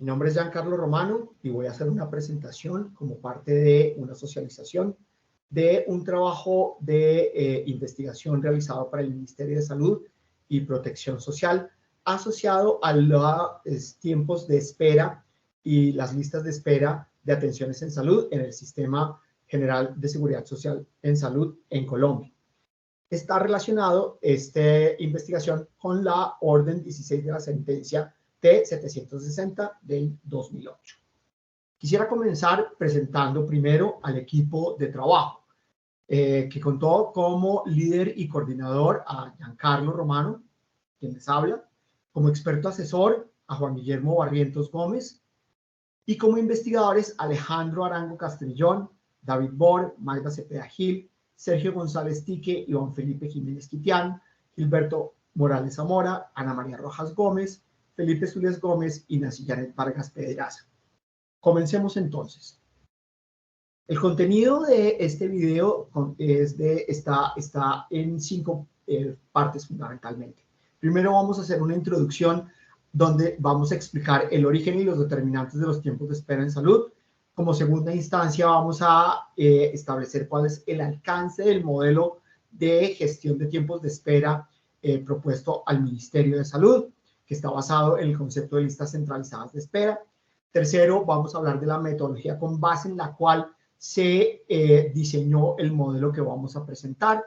Mi nombre es Giancarlo Romano y voy a hacer una presentación como parte de una socialización de un trabajo de investigación realizado para el Ministerio de Salud y Protección Social asociado a los tiempos de espera y las listas de espera de atenciones en salud en el Sistema General de Seguridad Social en Salud en Colombia. Está relacionado esta investigación con la Orden 16 de la Sentencia T-760 del 2008. Quisiera comenzar presentando primero al equipo de trabajo, que contó como líder y coordinador a Giancarlo Romano, quien les habla, como experto asesor a Juan Guillermo Barrientos Gómez, y como investigadores Alejandro Arango Castrillón, David Bor, Magda Cepeda Gil, Sergio González Tique, Iván Felipe Jiménez Quitián, Gilberto Morales Zamora, Ana María Rojas Gómez, Felipe Zules Gómez y Nancy Janet Vargas Pedraza. Comencemos entonces. El contenido de este video está en 5 partes fundamentalmente. Primero vamos a hacer una introducción donde vamos a explicar el origen y los determinantes de los tiempos de espera en salud. Como segunda instancia vamos a establecer cuál es el alcance del modelo de gestión de tiempos de espera propuesto al Ministerio de Salud, que está basado en el concepto de listas centralizadas de espera. Tercero, vamos a hablar de la metodología con base en la cual se diseñó el modelo que vamos a presentar.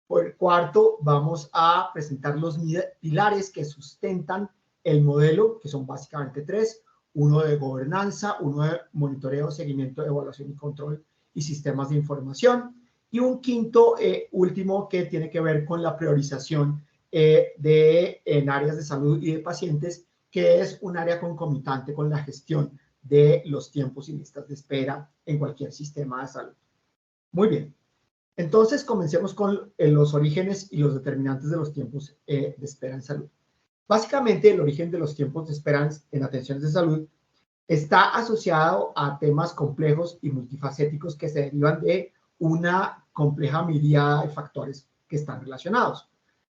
Por cuarto, vamos a presentar los pilares que sustentan el modelo, que son básicamente 3. Uno de gobernanza, uno de monitoreo, seguimiento, evaluación y control y sistemas de información. Y un quinto, último, que tiene que ver con la priorización en áreas de salud y de pacientes, que es un área concomitante con la gestión de los tiempos y listas de espera en cualquier sistema de salud. Muy bien. Entonces, comencemos con los orígenes y los determinantes de los tiempos de espera en salud. Básicamente, el origen de los tiempos de espera en atenciones de salud está asociado a temas complejos y multifacéticos que se derivan de una compleja miríada de factores que están relacionados.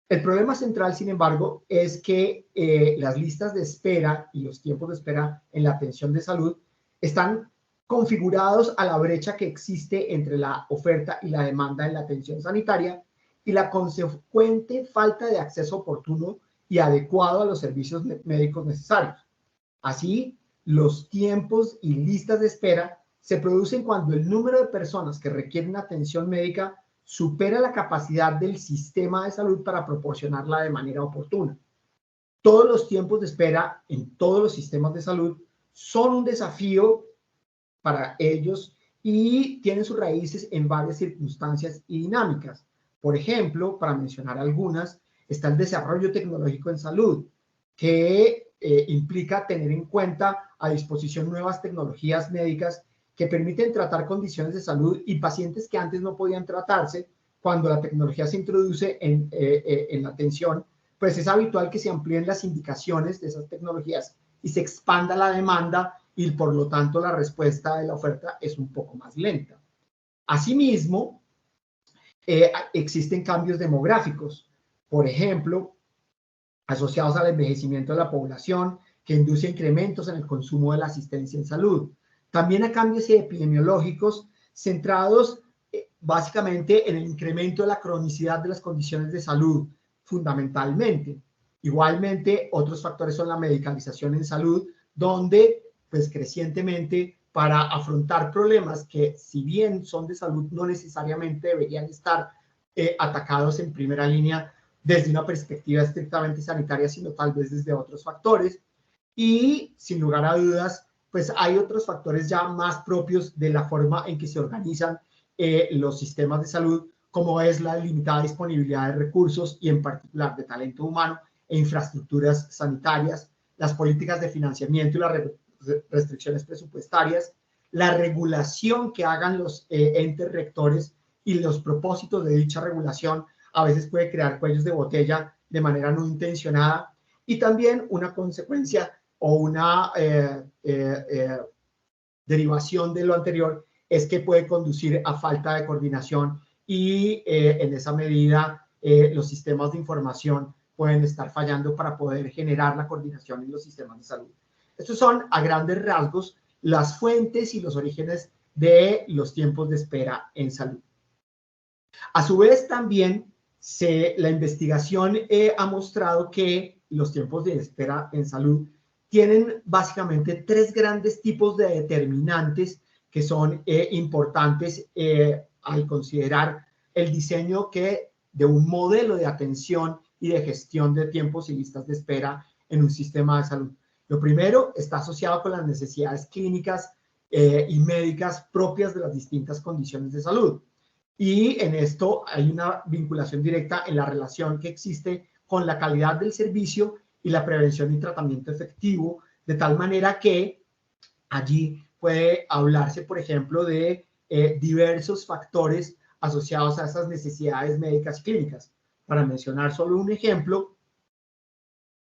El problema central, sin embargo, es que las listas de espera y los tiempos de espera en la atención de salud están configurados a la brecha que existe entre la oferta y la demanda en la atención sanitaria y la consecuente falta de acceso oportuno y adecuado a los servicios médicos necesarios. Así, los tiempos y listas de espera se producen cuando el número de personas que requieren atención médica supera la capacidad del sistema de salud para proporcionarla de manera oportuna. Todos los tiempos de espera en todos los sistemas de salud son un desafío para ellos y tienen sus raíces en varias circunstancias y dinámicas. Por ejemplo, para mencionar algunas, está el desarrollo tecnológico en salud, que implica tener en cuenta a disposición nuevas tecnologías médicas que permiten tratar condiciones de salud y pacientes que antes no podían tratarse. Cuando la tecnología se introduce en la atención, pues es habitual que se amplíen las indicaciones de esas tecnologías y se expanda la demanda y por lo tanto la respuesta de la oferta es un poco más lenta. Asimismo, existen cambios demográficos, por ejemplo, asociados al envejecimiento de la población, que induce incrementos en el consumo de la asistencia en salud. También a cambios epidemiológicos centrados básicamente en el incremento de la cronicidad de las condiciones de salud, fundamentalmente. Igualmente, otros factores son la medicalización en salud, donde, pues, crecientemente, para afrontar problemas que, si bien son de salud, no necesariamente deberían estar atacados en primera línea desde una perspectiva estrictamente sanitaria, sino tal vez desde otros factores. Y, sin lugar a dudas, pues hay otros factores ya más propios de la forma en que se organizan los sistemas de salud, como es la limitada disponibilidad de recursos y en particular de talento humano e infraestructuras sanitarias, las políticas de financiamiento y las restricciones presupuestarias, la regulación que hagan los entes rectores y los propósitos de dicha regulación a veces puede crear cuellos de botella de manera no intencionada, y también una consecuencia o una derivación de lo anterior es que puede conducir a falta de coordinación y en esa medida los sistemas de información pueden estar fallando para poder generar la coordinación en los sistemas de salud. Estos son, a grandes rasgos, las fuentes y los orígenes de los tiempos de espera en salud. A su vez, también la investigación ha mostrado que los tiempos de espera en salud tienen básicamente tres grandes tipos de determinantes que son importantes al considerar el diseño de un modelo de atención y de gestión de tiempos y listas de espera en un sistema de salud. Lo primero está asociado con las necesidades clínicas y médicas propias de las distintas condiciones de salud. Y en esto hay una vinculación directa en la relación que existe con la calidad del servicio y la prevención y tratamiento efectivo, de tal manera que allí puede hablarse, por ejemplo, de diversos factores asociados a esas necesidades médicas y clínicas. Para mencionar solo un ejemplo,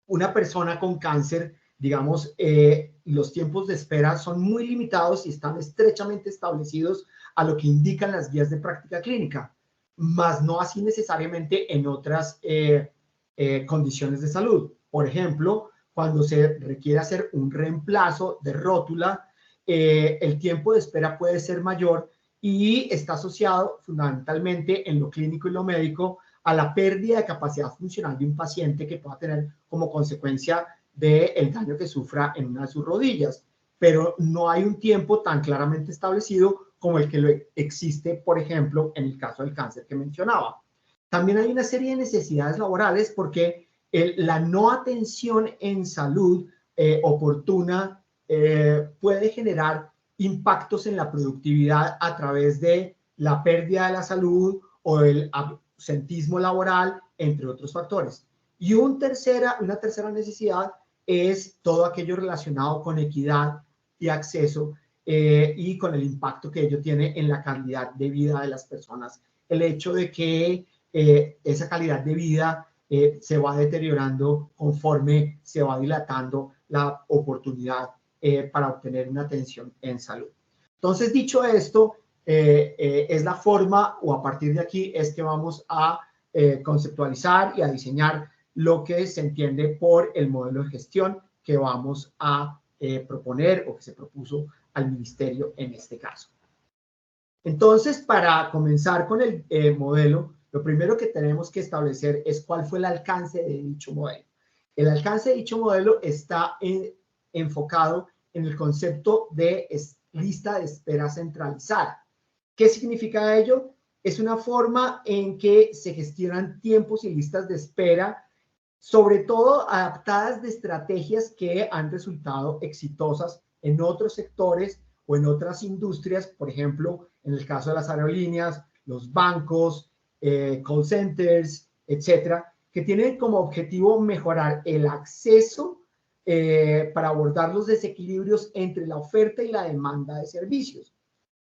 una persona con cáncer, digamos, los tiempos de espera son muy limitados y están estrechamente establecidos a lo que indican las guías de práctica clínica, más no así necesariamente en otras condiciones de salud. Por ejemplo, cuando se requiere hacer un reemplazo de rótula, el tiempo de espera puede ser mayor y está asociado fundamentalmente en lo clínico y lo médico a la pérdida de capacidad funcional de un paciente que pueda tener como consecuencia del daño que sufra en una de sus rodillas. Pero no hay un tiempo tan claramente establecido como el que existe, por ejemplo, en el caso del cáncer que mencionaba. También hay una serie de necesidades laborales porque la no atención en salud oportuna puede generar impactos en la productividad a través de la pérdida de la salud o el absentismo laboral, entre otros factores. Y una tercera necesidad es todo aquello relacionado con equidad y acceso y con el impacto que ello tiene en la calidad de vida de las personas. El hecho de que esa calidad de vida se va deteriorando conforme se va dilatando la oportunidad para obtener una atención en salud. Entonces, dicho esto, es la forma, o a partir de aquí, es que vamos a conceptualizar y a diseñar lo que se entiende por el modelo de gestión que vamos a proponer o que se propuso al ministerio en este caso. Entonces, para comenzar con el modelo, lo primero que tenemos que establecer es cuál fue el alcance de dicho modelo. El alcance de dicho modelo está enfocado en el concepto de lista de espera centralizada. ¿Qué significa ello? Es una forma en que se gestionan tiempos y listas de espera, sobre todo adaptadas de estrategias que han resultado exitosas en otros sectores o en otras industrias, por ejemplo, en el caso de las aerolíneas, los bancos, call centers, etcétera, que tienen como objetivo mejorar el acceso para abordar los desequilibrios entre la oferta y la demanda de servicios.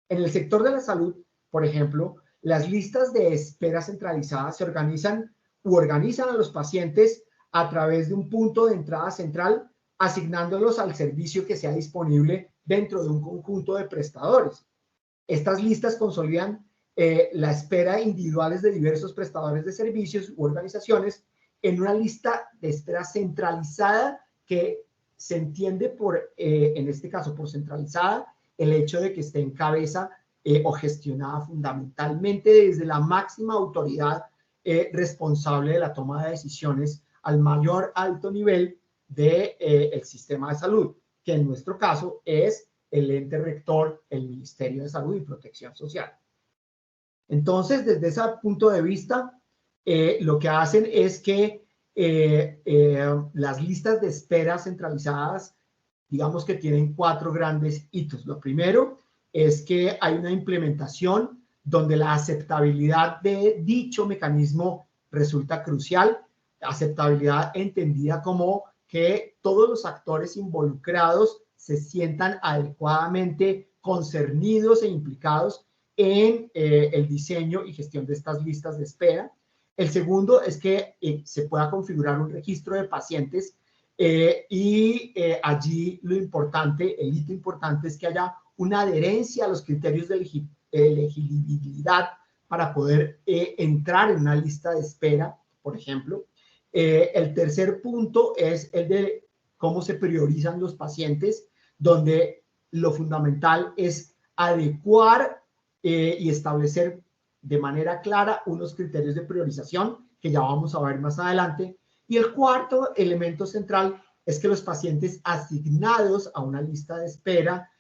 En el sector de la salud, por ejemplo, las listas de espera centralizadas se organizan a los pacientes a través de un punto de entrada central, asignándolos al servicio que sea disponible dentro de un conjunto de prestadores. Estas listas consolidan la espera individuales de diversos prestadores de servicios u organizaciones en una lista de espera centralizada que se entiende por, en este caso, por centralizada, el hecho de que esté en cabeza o gestionada fundamentalmente desde la máxima autoridad responsable de la toma de decisiones al mayor alto nivel del sistema de salud, que en nuestro caso es el ente rector, el Ministerio de Salud y Protección Social. Entonces, desde ese punto de vista, lo que hacen es que las listas de espera centralizadas, digamos que tienen 4 grandes hitos. Lo primero es que hay una implementación donde la aceptabilidad de dicho mecanismo resulta crucial, aceptabilidad entendida como que todos los actores involucrados se sientan adecuadamente concernidos e implicados en el diseño y gestión de estas listas de espera. El segundo es que se pueda configurar un registro de pacientes allí lo importante, el hito importante es que haya una adherencia a los criterios de elegibilidad para poder entrar en una lista de espera, por ejemplo. El tercer punto es el de cómo se priorizan los pacientes, donde lo fundamental es adecuar y establecer de manera clara unos criterios de priorización que ya vamos a ver más adelante. Y el cuarto elemento central es que los pacientes asignados a una lista de espera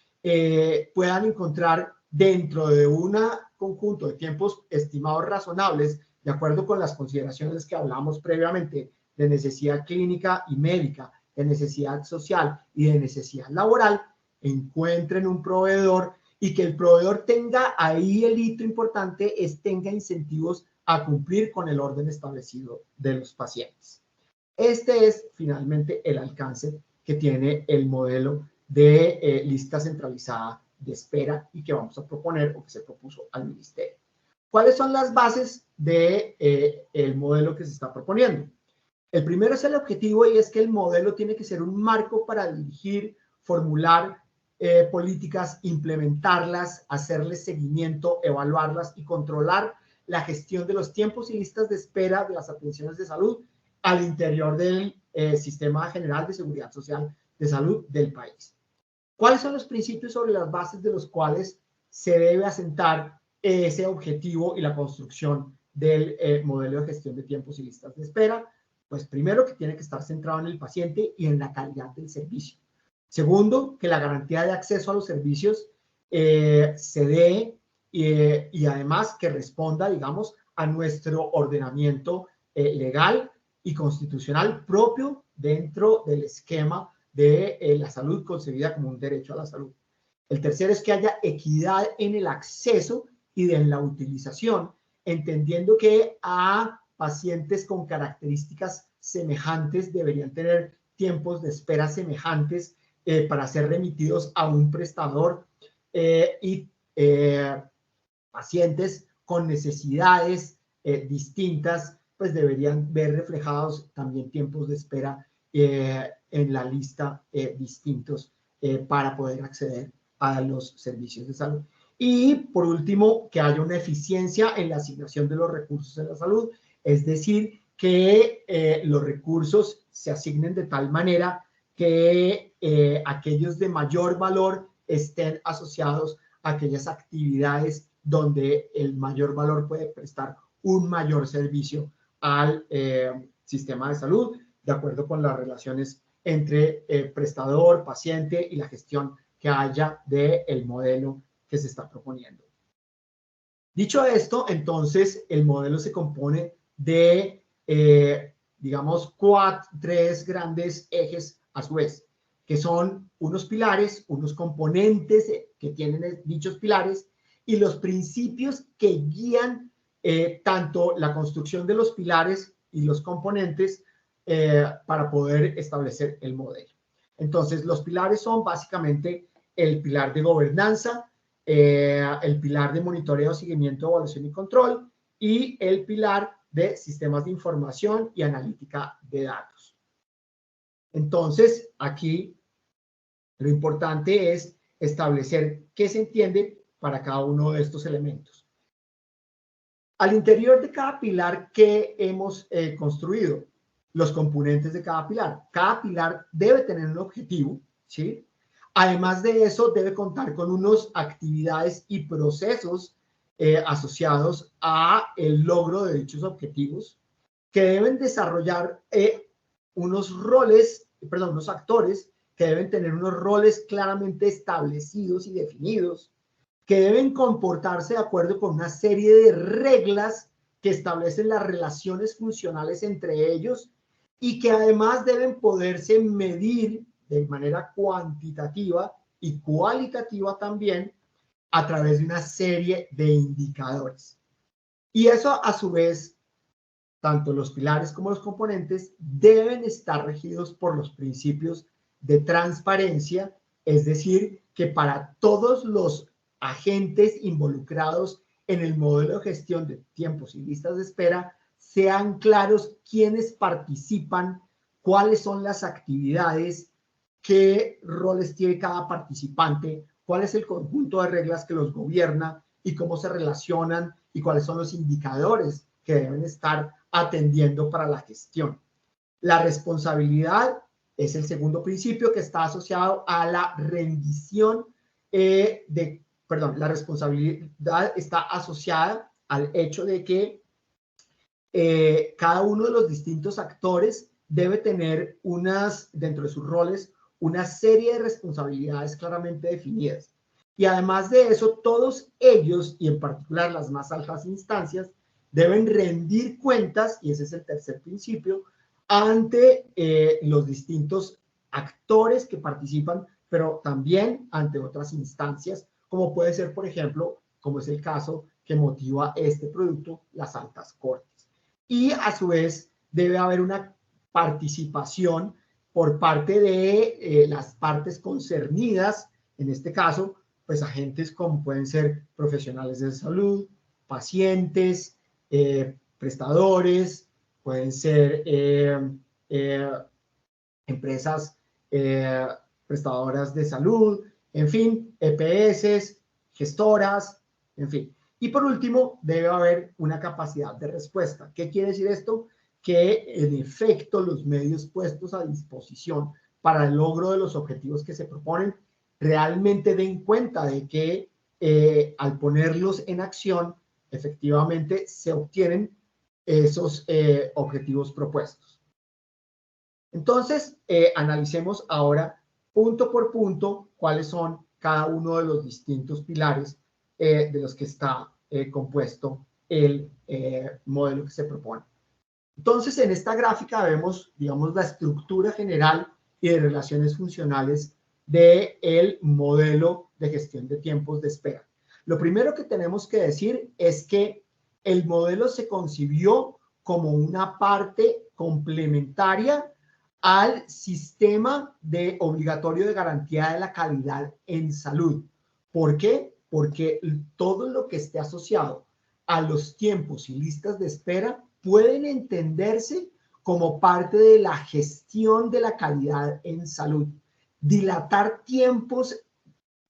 puedan encontrar dentro de un conjunto de tiempos estimados razonables, de acuerdo con las consideraciones que hablamos previamente, de necesidad clínica y médica, de necesidad social y de necesidad laboral, encuentren un proveedor y que el proveedor tenga ahí el hito importante es tenga incentivos a cumplir con el orden establecido de los pacientes. Este es finalmente el alcance que tiene el modelo de lista centralizada de espera y que vamos a proponer o que se propuso al ministerio. ¿Cuáles son las bases del modelo que se está proponiendo? El primero es el objetivo y es que el modelo tiene que ser un marco para dirigir, formular políticas, implementarlas, hacerles seguimiento, evaluarlas y controlar la gestión de los tiempos y listas de espera de las atenciones de salud al interior del Sistema General de Seguridad Social de Salud del país. ¿Cuáles son los principios sobre las bases de los cuales se debe asentar ese objetivo y la construcción del modelo de gestión de tiempos y listas de espera? Pues primero, que tiene que estar centrado en el paciente y en la calidad del servicio. Segundo, que la garantía de acceso a los servicios se dé y además que responda, digamos, a nuestro ordenamiento legal y constitucional propio dentro del esquema de la salud concebida como un derecho a la salud. El tercero es que haya equidad en el acceso y en la utilización, entendiendo que a pacientes con características semejantes deberían tener tiempos de espera semejantes para ser remitidos a un prestador y pacientes con necesidades distintas, pues deberían ver reflejados también tiempos de espera en la lista distintos para poder acceder a los servicios de salud. Y por último, que haya una eficiencia en la asignación de los recursos en la salud, es decir, que los recursos se asignen de tal manera que aquellos de mayor valor estén asociados a aquellas actividades donde el mayor valor puede prestar un mayor servicio al sistema de salud, de acuerdo con las relaciones entre prestador, paciente y la gestión que haya del modelo que se está proponiendo. Dicho esto, entonces el modelo se compone de, digamos, tres grandes ejes a su vez, que son unos pilares, unos componentes que tienen dichos pilares y los principios que guían tanto la construcción de los pilares y los componentes para poder establecer el modelo. Entonces, los pilares son básicamente el pilar de gobernanza, el pilar de monitoreo, seguimiento, evaluación y control y el pilar de sistemas de información y analítica de datos. Entonces, aquí lo importante es establecer qué se entiende para cada uno de estos elementos. Al interior de cada pilar que hemos construido, los componentes de cada pilar debe tener un objetivo, ¿sí? Además de eso, debe contar con unas actividades y procesos asociados a el logro de dichos objetivos que deben desarrollar unos actores que deben tener unos roles claramente establecidos y definidos, que deben comportarse de acuerdo con una serie de reglas que establecen las relaciones funcionales entre ellos y que además deben poderse medir de manera cuantitativa y cualitativa también a través de una serie de indicadores. Y eso a su vez, tanto los pilares como los componentes deben estar regidos por los principios de transparencia, es decir, que para todos los agentes involucrados en el modelo de gestión de tiempos y listas de espera sean claros quiénes participan, cuáles son las actividades, qué roles tiene cada participante, cuál es el conjunto de reglas que los gobierna y cómo se relacionan y cuáles son los indicadores que deben estar atendiendo para la gestión. La responsabilidad Es el segundo principio que está asociado a la rendición la responsabilidad está asociada al hecho de que cada uno de los distintos actores debe tener dentro de sus roles, una serie de responsabilidades claramente definidas. Y además de eso, todos ellos, y en particular las más altas instancias, deben rendir cuentas, y ese es el tercer principio, ante los distintos actores que participan, pero también ante otras instancias, como puede ser, por ejemplo, como es el caso que motiva este producto, las altas cortes. Y a su vez debe haber una participación por parte de las partes concernidas, en este caso, pues agentes como pueden ser profesionales de salud, pacientes, prestadores, pueden ser empresas prestadoras de salud, en fin, EPS, gestoras, en fin. Y por último, debe haber una capacidad de respuesta. ¿Qué quiere decir esto? Que en efecto los medios puestos a disposición para el logro de los objetivos que se proponen realmente den cuenta de que al ponerlos en acción, efectivamente se obtienen esos objetivos propuestos. Entonces, analicemos ahora punto por punto cuáles son cada uno de los distintos pilares de los que está compuesto el modelo que se propone. Entonces, en esta gráfica vemos, digamos, la estructura general y de relaciones funcionales del modelo de gestión de tiempos de espera. Lo primero que tenemos que decir es que el modelo se concibió como una parte complementaria al sistema obligatorio de garantía de la calidad en salud. ¿Por qué? Porque todo lo que esté asociado a los tiempos y listas de espera pueden entenderse como parte de la gestión de la calidad en salud. Dilatar tiempos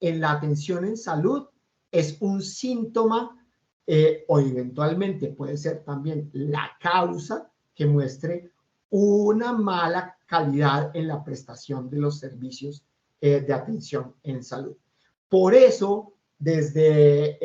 en la atención en salud es un síntoma o eventualmente puede ser también la causa que muestre una mala calidad en la prestación de los servicios de atención en salud. Por eso, desde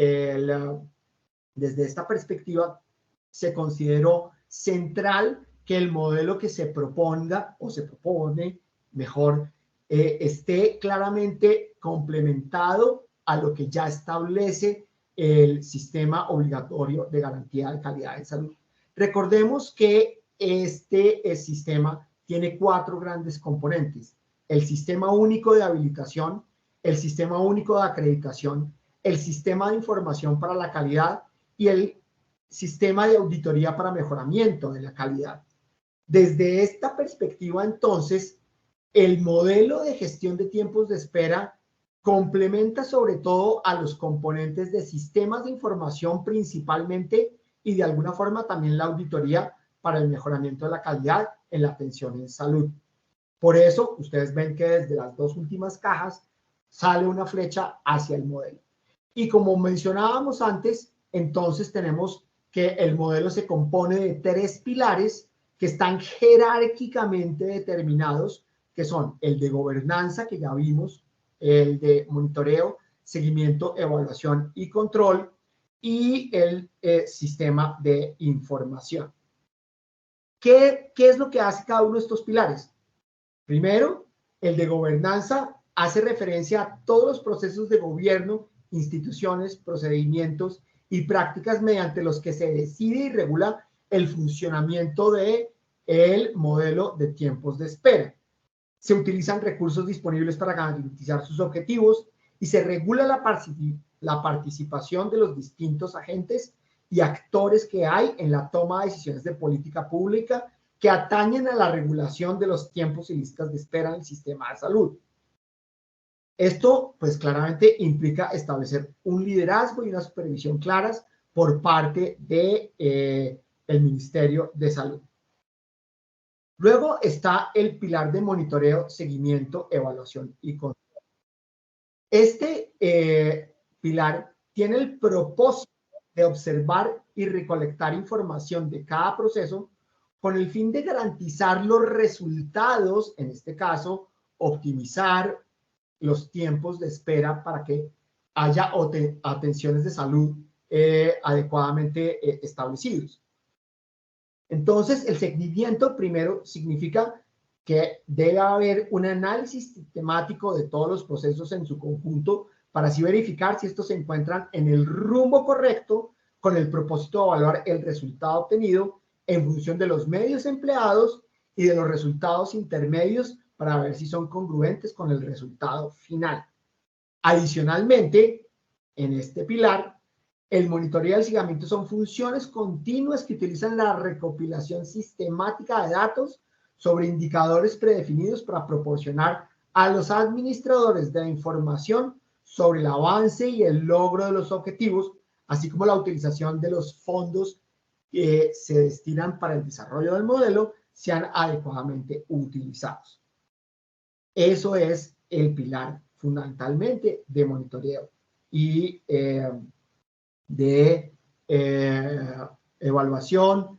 esta perspectiva, se consideró central que el modelo que se proponga o se propone, mejor, esté claramente complementado a lo que ya establece el sistema obligatorio de garantía de calidad de salud. Recordemos que este sistema tiene 4 grandes componentes: el sistema único de habilitación, el sistema único de acreditación, el sistema de información para la calidad y el sistema de auditoría para mejoramiento de la calidad. Desde esta perspectiva, entonces, el modelo de gestión de tiempos de espera complementa sobre todo a los componentes de sistemas de información principalmente y de alguna forma también la auditoría para el mejoramiento de la calidad en la atención en salud. Por eso, ustedes ven que desde las 2 últimas cajas sale una flecha hacia el modelo. Y como mencionábamos antes, entonces tenemos que el modelo se compone de 3 pilares que están jerárquicamente determinados, que son el de gobernanza, que ya vimos, el de monitoreo, seguimiento, evaluación y control, y el sistema de información. ¿Qué es lo que hace cada uno de estos pilares? Primero, el de gobernanza hace referencia a todos los procesos de gobierno, instituciones, procedimientos y prácticas mediante los que se decide y regula el funcionamiento del modelo de tiempos de espera. Se utilizan recursos disponibles para garantizar sus objetivos y se regula la participación de los distintos agentes y actores que hay en la toma de decisiones de política pública que atañen a la regulación de los tiempos y listas de espera en el sistema de salud. Esto, pues claramente implica establecer un liderazgo y una supervisión claras por parte del Ministerio de Salud. Luego está el pilar de monitoreo, seguimiento, evaluación y control. Este pilar tiene el propósito de observar y recolectar información de cada proceso con el fin de garantizar los resultados, en este caso, optimizar los tiempos de espera para que haya atenciones de salud adecuadamente establecidos. Entonces, el seguimiento primero significa que debe haber un análisis sistemático de todos los procesos en su conjunto para así verificar si estos se encuentran en el rumbo correcto con el propósito de evaluar el resultado obtenido en función de los medios empleados y de los resultados intermedios para ver si son congruentes con el resultado final. Adicionalmente, en este pilar, el monitoreo y el seguimiento son funciones continuas que utilizan la recopilación sistemática de datos sobre indicadores predefinidos para proporcionar a los administradores de la información sobre el avance y el logro de los objetivos, así como la utilización de los fondos que se destinan para el desarrollo del modelo sean adecuadamente utilizados. Eso es el pilar fundamentalmente de monitoreo y de evaluación,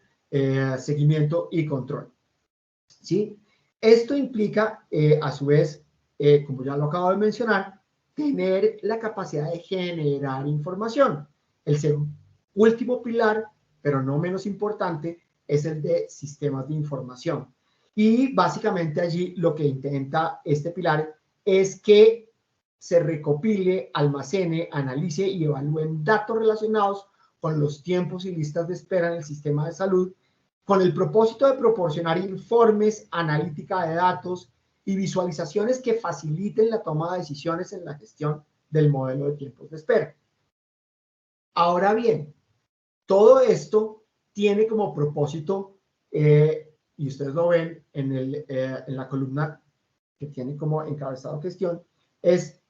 seguimiento y control. ¿Sí? Esto implica, a su vez, como ya lo acabo de mencionar, tener la capacidad de generar información. El último pilar, pero no menos importante, es el de sistemas de información. Y básicamente allí lo que intenta este pilar es que se recopile, almacene, analice y evalúen datos relacionados con los tiempos y listas de espera en el sistema de salud, con el propósito de proporcionar informes, analítica de datos y visualizaciones que faciliten la toma de decisiones en la gestión del modelo de tiempos de espera. Ahora bien, todo esto tiene como propósito, y ustedes lo ven en la columna que tiene como encabezado gestión, es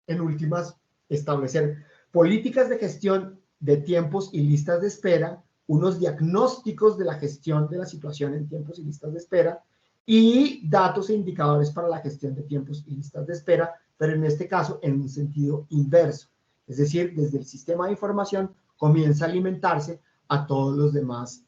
en últimas establecer políticas de gestión de tiempos y listas de espera, unos diagnósticos de la gestión de la situación en tiempos y listas de espera y datos e indicadores para la gestión de tiempos y listas de espera, pero en este caso en un sentido inverso. Es decir, desde el sistema de información comienza a alimentarse a todos los demás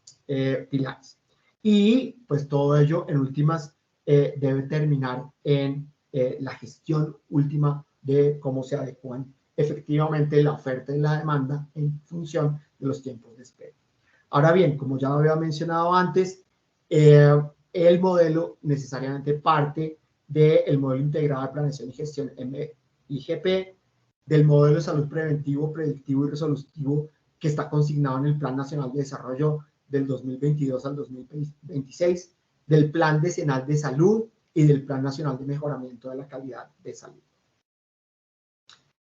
pilares. Y pues todo ello en últimas debe terminar en la gestión última de cómo se adecuan efectivamente la oferta y la demanda en función de los tiempos de espera. Ahora bien, como ya lo había mencionado antes, el modelo necesariamente parte del modelo integrado de planeación y gestión MIGP, del modelo de salud preventivo, predictivo y resolutivo que está consignado en el Plan Nacional de Desarrollo del 2022 al 2026, del Plan Decenal de Salud y del Plan Nacional de Mejoramiento de la Calidad de Salud.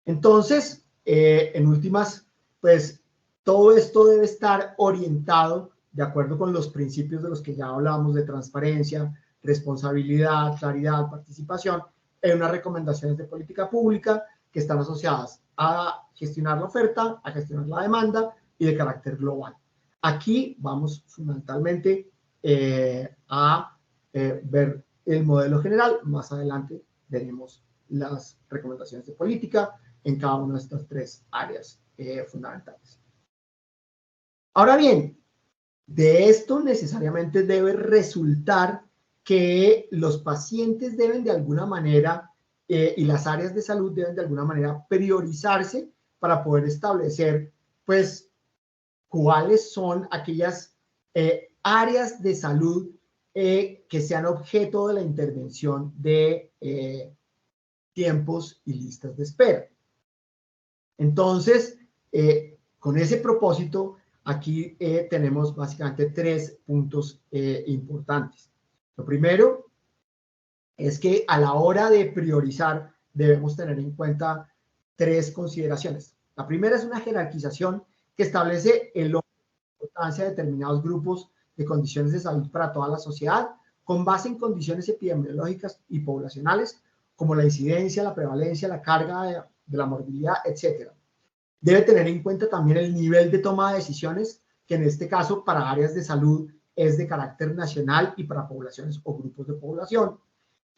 Entonces, en últimas, pues todo esto debe estar orientado de acuerdo con los principios de los que ya hablamos de transparencia, responsabilidad, claridad, participación, en unas recomendaciones de política pública que están asociadas a gestionar la oferta, a gestionar la demanda y de carácter global. Aquí vamos fundamentalmente a ver el modelo general. Más adelante veremos las recomendaciones de política en cada una de estas tres áreas fundamentales. Ahora bien, de esto necesariamente debe resultar que los pacientes deben de alguna manera y las áreas de salud deben de alguna manera priorizarse para poder establecer, pues, cuáles son aquellas áreas de salud que sean objeto de la intervención de tiempos y listas de espera. Entonces, con ese propósito, aquí tenemos básicamente tres puntos importantes. Lo primero es que a la hora de priorizar debemos tener en cuenta tres consideraciones. La primera es una jerarquización que establece la importancia de determinados grupos de condiciones de salud para toda la sociedad con base en condiciones epidemiológicas y poblacionales como la incidencia, la prevalencia, la carga de la morbilidad, etc. Debe tener en cuenta también el nivel de toma de decisiones, que en este caso para áreas de salud es de carácter nacional y para poblaciones o grupos de población.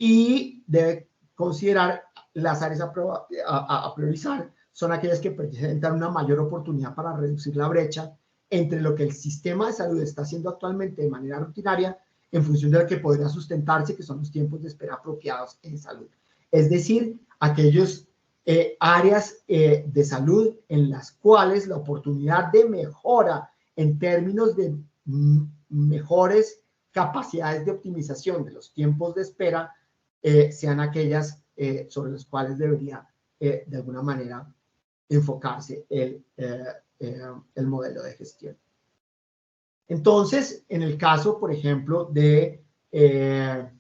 Y debe considerar las áreas a priorizar son aquellas que presentan una mayor oportunidad para reducir la brecha entre lo que el sistema de salud está haciendo actualmente de manera rutinaria en función de lo que podría sustentarse, que son los tiempos de espera apropiados en salud. Es decir, aquellos áreas de salud en las cuales la oportunidad de mejora en términos de mejores capacidades de optimización de los tiempos de espera sean aquellas sobre las cuales debería de alguna manera enfocarse el modelo de gestión. Entonces, en el caso, por ejemplo, de en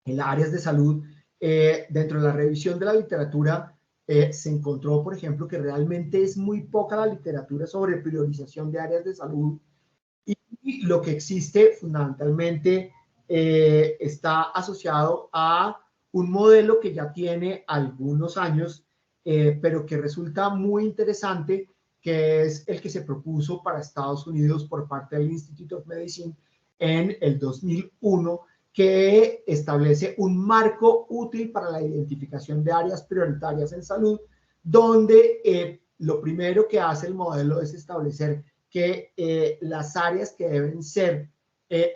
las áreas de salud, dentro de la revisión de la literatura, se encontró, por ejemplo, que realmente es muy poca la literatura sobre priorización de áreas de salud y lo que existe fundamentalmente está asociado a un modelo que ya tiene algunos años, pero que resulta muy interesante, que es el que se propuso para Estados Unidos por parte del Institute of Medicine en el 2001, que establece un marco útil para la identificación de áreas prioritarias en salud, donde lo primero que hace el modelo es establecer que las áreas que deben ser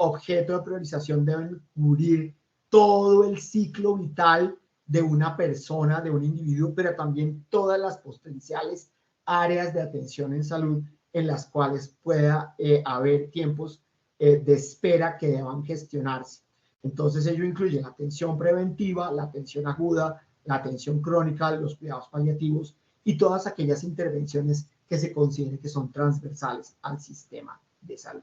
objeto de priorización deben cubrir todo el ciclo vital de una persona, de un individuo, pero también todas las potenciales áreas de atención en salud en las cuales pueda haber tiempos de espera que deban gestionarse. Entonces ello incluye la atención preventiva, la atención aguda, la atención crónica, los cuidados paliativos y todas aquellas intervenciones que se considere que son transversales al sistema de salud.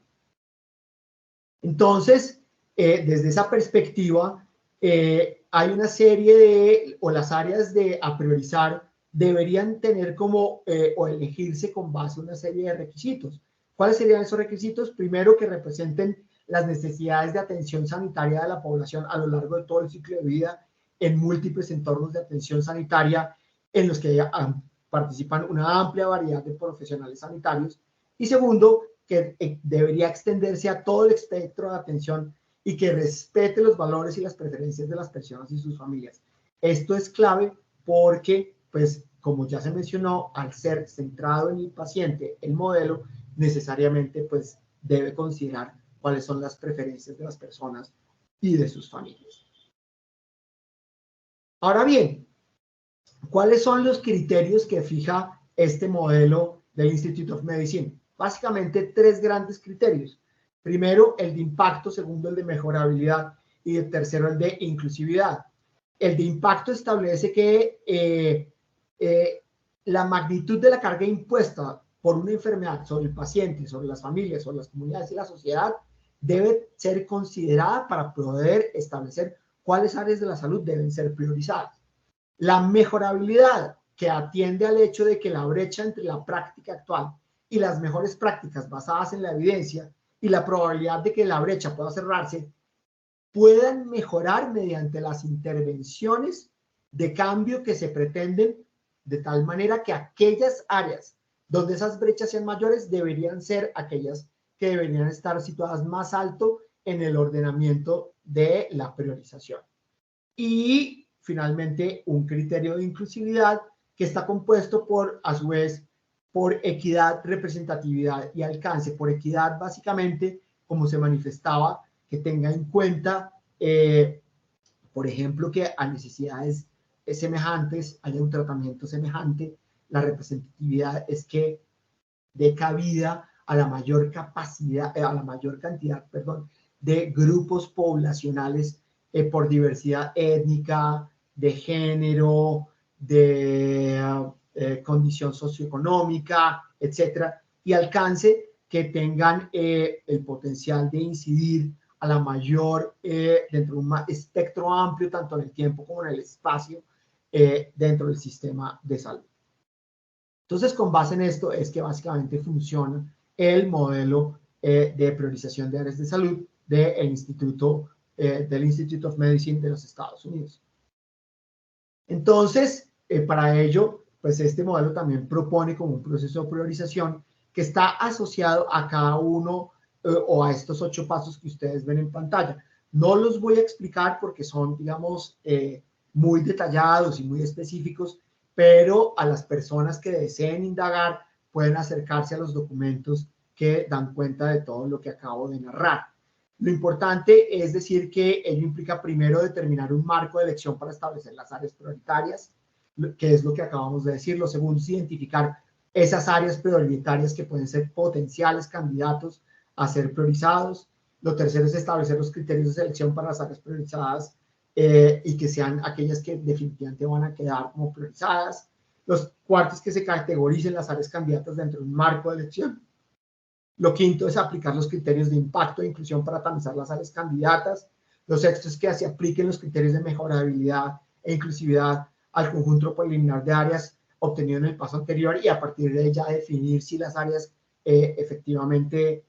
Entonces, desde esa perspectiva, hay una serie o las áreas a priorizar deberían tener como, o elegirse con base en una serie de requisitos. ¿Cuáles serían esos requisitos? Primero, que representen las necesidades de atención sanitaria de la población a lo largo de todo el ciclo de vida en múltiples entornos de atención sanitaria en los que participan una amplia variedad de profesionales sanitarios. Y segundo, que debería extenderse a todo el espectro de atención y que respete los valores y las preferencias de las personas y sus familias. Esto es clave porque, pues, como ya se mencionó, al ser centrado en el paciente, el modelo necesariamente, pues, debe considerar cuáles son las preferencias de las personas y de sus familias. Ahora bien, ¿cuáles son los criterios que fija este modelo del Institute of Medicine? Básicamente tres grandes criterios. Primero, el de impacto, segundo, el de mejorabilidad y el tercero, el de inclusividad. El de impacto establece que la magnitud de la carga impuesta por una enfermedad sobre el paciente, sobre las familias, sobre las comunidades y la sociedad debe ser considerada para poder establecer cuáles áreas de la salud deben ser priorizadas. La mejorabilidad, que atiende al hecho de que la brecha entre la práctica actual y las mejores prácticas basadas en la evidencia y la probabilidad de que la brecha pueda cerrarse puedan mejorar mediante las intervenciones de cambio que se pretenden, de tal manera que aquellas áreas donde esas brechas sean mayores deberían ser aquellas que deberían estar situadas más alto en el ordenamiento de la priorización. Y finalmente, un criterio de inclusividad que está compuesto por, a su vez, por equidad, representatividad y alcance. Por equidad, básicamente, como se manifestaba, que tenga en cuenta, por ejemplo, que a necesidades semejantes haya un tratamiento semejante. La representatividad es que dé cabida a la mayor capacidad, a la mayor cantidad, de grupos poblacionales por diversidad étnica, de género, de condición socioeconómica, etcétera, y alcance, que tengan el potencial de incidir a la mayor, dentro de un espectro amplio, tanto en el tiempo como en el espacio, dentro del sistema de salud. Entonces, con base en esto es que básicamente funciona el modelo de priorización de áreas de salud del Institute of Medicine de los Estados Unidos. Entonces, para ello, pues este modelo también propone como un proceso de priorización que está asociado a cada uno o a estos 8 pasos que ustedes ven en pantalla. No los voy a explicar porque son, digamos, muy detallados y muy específicos, pero a las personas que deseen indagar pueden acercarse a los documentos que dan cuenta de todo lo que acabo de narrar. Lo importante es decir que ello implica primero determinar un marco de elección para establecer las áreas prioritarias, que es lo que acabamos de decir. Lo segundo es identificar esas áreas prioritarias que pueden ser potenciales candidatos a ser priorizados. Lo tercero es establecer los criterios de selección para las áreas priorizadas y que sean aquellas que definitivamente van a quedar como priorizadas. Los cuartos, que se categoricen las áreas candidatas dentro de un marco de elección. Lo quinto es aplicar los criterios de impacto e inclusión para tamizar las áreas candidatas. Lo sexto es que se apliquen los criterios de mejorabilidad e inclusividad al conjunto preliminar de áreas obtenido en el paso anterior y a partir de ella definir si las áreas efectivamente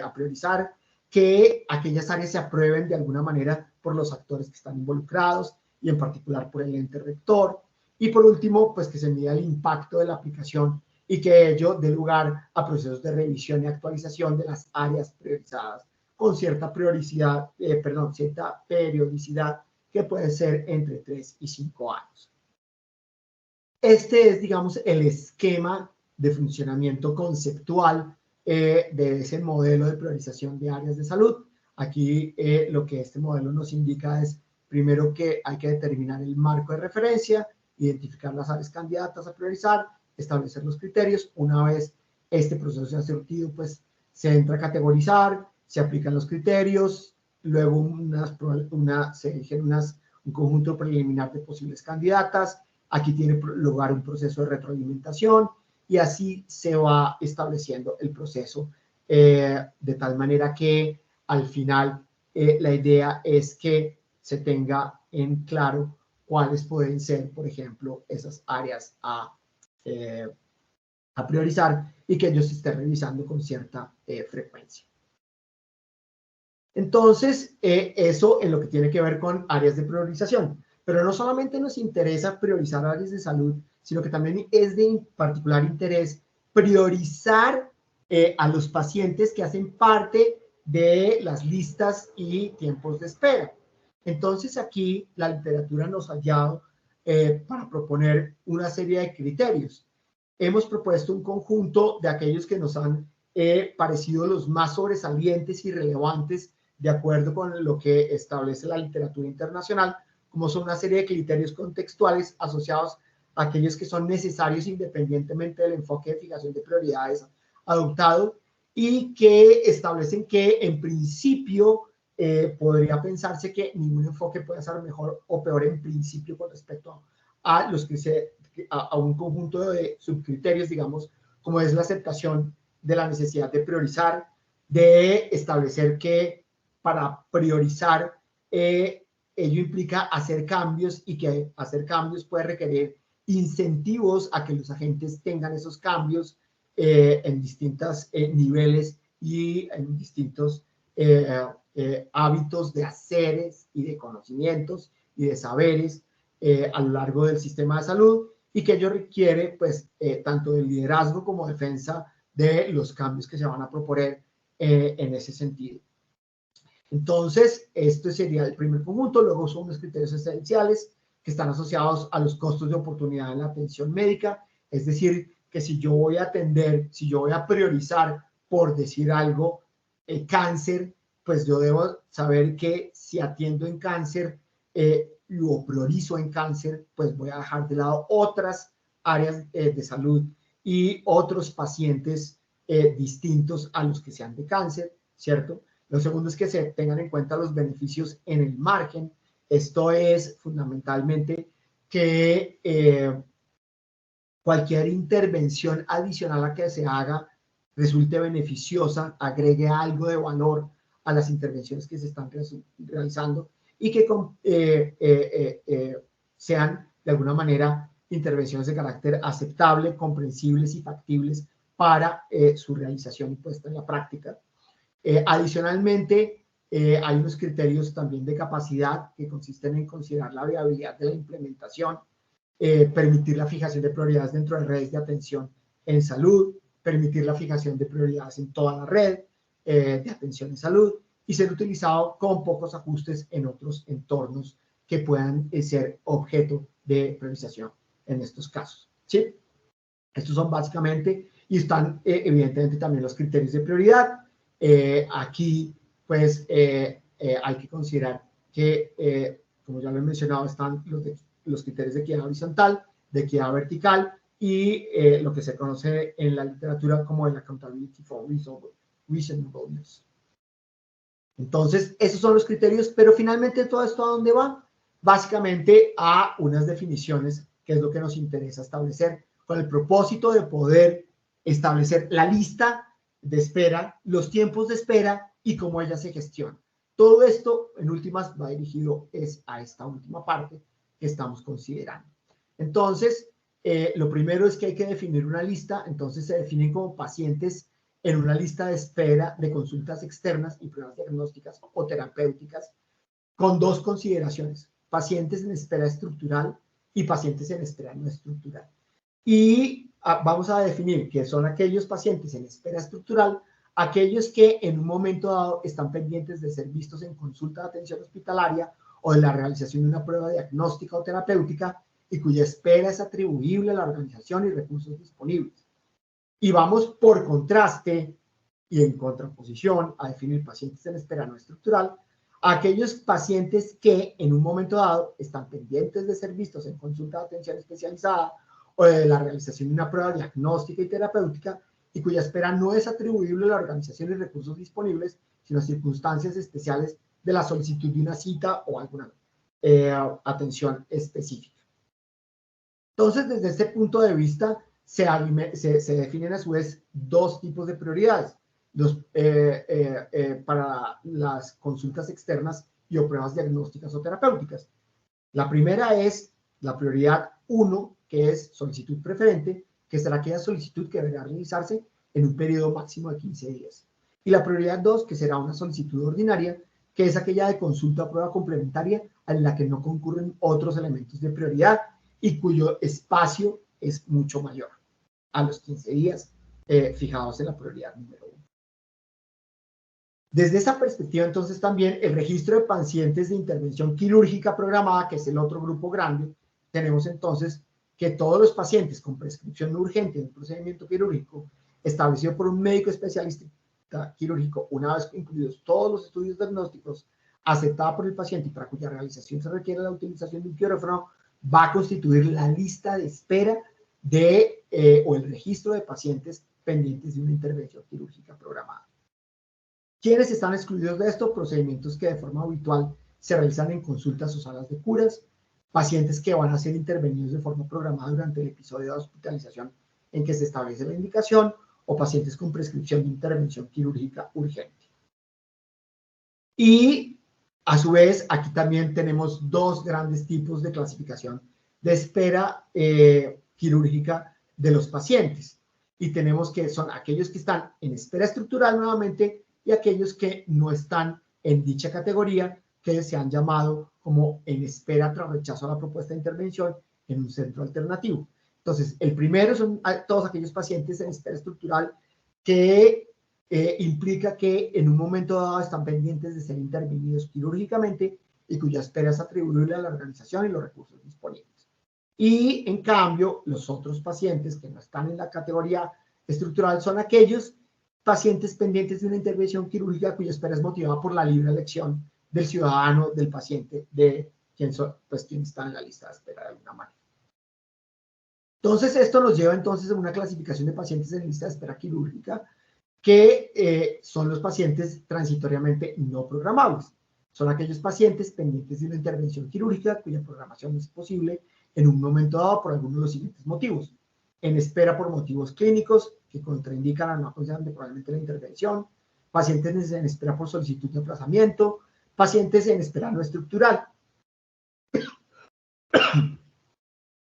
a priorizar, que aquellas áreas se aprueben de alguna manera por los actores que están involucrados y en particular por el ente rector. Y por último, pues que se mida el impacto de la aplicación y que ello dé lugar a procesos de revisión y actualización de las áreas priorizadas con cierta cierta periodicidad que puede ser entre 3 y 5 años. Este es, digamos, el esquema de funcionamiento conceptual de ese modelo de priorización de áreas de salud. Aquí lo que este modelo nos indica es, primero, que hay que determinar el marco de referencia, identificar las áreas candidatas a priorizar, establecer los criterios. Una vez este proceso se ha surtido, pues se entra a categorizar, se aplican los criterios, luego se eligen un conjunto preliminar de posibles candidatas. Aquí tiene lugar un proceso de retroalimentación y así se va estableciendo el proceso de tal manera que al final la idea es que se tenga en claro cuáles pueden ser, por ejemplo, esas áreas a priorizar y que ellos se estén revisando con cierta frecuencia. Entonces, eso en lo que tiene que ver con áreas de priorización. Pero no solamente nos interesa priorizar áreas de salud, sino que también es de particular interés priorizar a los pacientes que hacen parte de las listas y tiempos de espera. Entonces, aquí la literatura nos ha hallado para proponer una serie de criterios. Hemos propuesto un conjunto de aquellos que nos han parecido los más sobresalientes y relevantes de acuerdo con lo que establece la literatura internacional, como son una serie de criterios contextuales asociados a aquellos que son necesarios independientemente del enfoque de fijación de prioridades adoptado y que establecen que en principio podría pensarse que ningún enfoque puede ser mejor o peor en principio con respecto a los que a un conjunto de subcriterios, digamos, como es la aceptación de la necesidad de priorizar, de establecer que para priorizar ello implica hacer cambios y que hacer cambios puede requerir incentivos a que los agentes tengan esos cambios en distintos niveles y en distintos hábitos de haceres y de conocimientos y de saberes a lo largo del sistema de salud y que ello requiere pues tanto del liderazgo como defensa de los cambios que se van a proponer en ese sentido. Entonces, esto sería el primer conjunto. Luego son los criterios esenciales que están asociados a los costos de oportunidad en la atención médica. Es decir, que si yo voy a atender, si yo voy a priorizar, por decir algo, cáncer, pues yo debo saber que si atiendo en cáncer o priorizo en cáncer, pues voy a dejar de lado otras áreas de salud y otros pacientes distintos a los que sean de cáncer, ¿cierto? Lo segundo es que se tengan en cuenta los beneficios en el margen. Esto es fundamentalmente que cualquier intervención adicional a que se haga resulte beneficiosa, agregue algo de valor a las intervenciones que se están realizando y que sean de alguna manera intervenciones de carácter aceptable, comprensibles y factibles para su realización y puesta en la práctica. Adicionalmente, hay unos criterios también de capacidad que consisten en considerar la viabilidad de la implementación, permitir la fijación de prioridades dentro de redes de atención en salud, permitir la fijación de prioridades en toda la red de atención en salud y ser utilizado con pocos ajustes en otros entornos que puedan ser objeto de priorización en estos casos, ¿sí? Estos son básicamente Y están, evidentemente, también los criterios de prioridad. Aquí, pues, hay que considerar que, como ya lo he mencionado, están los criterios de equidad horizontal, de equidad vertical y lo que se conoce en la literatura como el accountability for reasonableness. Entonces, esos son los criterios, pero finalmente todo esto ¿a dónde va? Básicamente a unas definiciones, que es lo que nos interesa establecer, con el propósito de poder establecer la lista de espera, los tiempos de espera y cómo ella se gestiona. Todo esto, en últimas, va dirigido a esta última parte que estamos considerando. Entonces, lo primero es que hay que definir una lista. Entonces, se definen como pacientes en una lista de espera de consultas externas y pruebas diagnósticas o terapéuticas con dos consideraciones: pacientes en espera estructural y pacientes en espera no estructural. Y vamos a definir que son aquellos pacientes en espera estructural, aquellos que en un momento dado están pendientes de ser vistos en consulta de atención hospitalaria o de la realización de una prueba diagnóstica o terapéutica y cuya espera es atribuible a la organización y recursos disponibles. Y vamos por contraste y en contraposición a definir pacientes en espera no estructural, a aquellos pacientes que en un momento dado están pendientes de ser vistos en consulta de atención especializada o de la realización de una prueba diagnóstica y terapéutica y cuya espera no es atribuible a la organización y recursos disponibles, sino a circunstancias especiales de la solicitud de una cita o alguna atención específica. Entonces, desde este punto de vista, se definen a su vez dos tipos de prioridades para las consultas externas y o pruebas diagnósticas o terapéuticas. La primera es la prioridad 1, que es solicitud preferente, que será aquella solicitud que deberá realizarse en un periodo máximo de 15 días. Y la prioridad 2, que será una solicitud ordinaria, que es aquella de consulta o prueba complementaria en la que no concurren otros elementos de prioridad y cuyo espacio es mucho mayor a los 15 días fijados en la prioridad número 1. Desde esa perspectiva, entonces, también el registro de pacientes de intervención quirúrgica programada, que es el otro grupo grande, tenemos entonces que todos los pacientes con prescripción urgente de un procedimiento quirúrgico establecido por un médico especialista quirúrgico, una vez incluidos todos los estudios diagnósticos aceptados por el paciente y para cuya realización se requiere la utilización de un quirófano, va a constituir la lista de espera o el registro de pacientes pendientes de una intervención quirúrgica programada. ¿Quiénes están excluidos de esto? Procedimientos que de forma habitual se realizan en consultas o salas de curas, pacientes que van a ser intervenidos de forma programada durante el episodio de hospitalización en que se establece la indicación, o pacientes con prescripción de intervención quirúrgica urgente. Y a su vez, aquí también tenemos dos grandes tipos de clasificación de espera quirúrgica de los pacientes. Y tenemos que son aquellos que están en espera estructural nuevamente y aquellos que no están en dicha categoría, que se han llamado como en espera tras rechazo a la propuesta de intervención en un centro alternativo. Entonces, el primero son todos aquellos pacientes en espera estructural que implica que en un momento dado están pendientes de ser intervenidos quirúrgicamente y cuya espera es atribuible a la organización y los recursos disponibles. Y, en cambio, los otros pacientes que no están en la categoría estructural son aquellos pacientes pendientes de una intervención quirúrgica cuya espera es motivada por la libre elección del ciudadano, del paciente, de quien está en la lista de espera de alguna manera. Entonces, esto nos lleva entonces a una clasificación de pacientes en lista de espera quirúrgica que son los pacientes transitoriamente no programables. Son aquellos pacientes pendientes de una intervención quirúrgica cuya programación es posible en un momento dado por alguno de los siguientes motivos: en espera por motivos clínicos que contraindican a no aconsejar probablemente la intervención, pacientes en espera por solicitud de aplazamiento, pacientes en espera no estructural.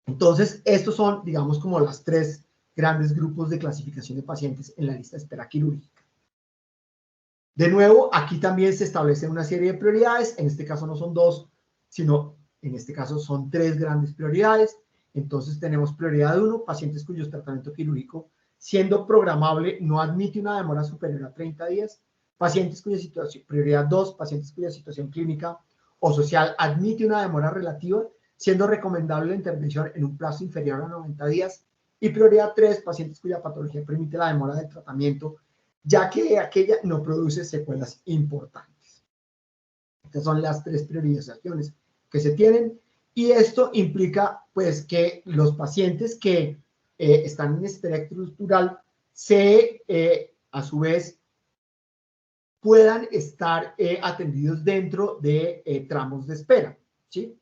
Entonces, estos son, digamos, como los tres grandes grupos de clasificación de pacientes en la lista de espera quirúrgica. De nuevo, aquí también se establece una serie de prioridades. En este caso no son dos, sino en este caso son tres grandes prioridades. Entonces tenemos prioridad 1, pacientes cuyo tratamiento quirúrgico, siendo programable, no admite una demora superior a 30 días. Pacientes cuya situación, prioridad 2, pacientes cuya situación clínica o social admite una demora relativa, siendo recomendable la intervención en un plazo inferior a 90 días. Y prioridad 3, pacientes cuya patología permite la demora del tratamiento, ya que aquella no produce secuelas importantes. Estas son las 3 priorizaciones que se tienen, y esto implica pues que los pacientes que están en espera estructural a su vez puedan estar atendidos dentro de tramos de espera, ¿sí?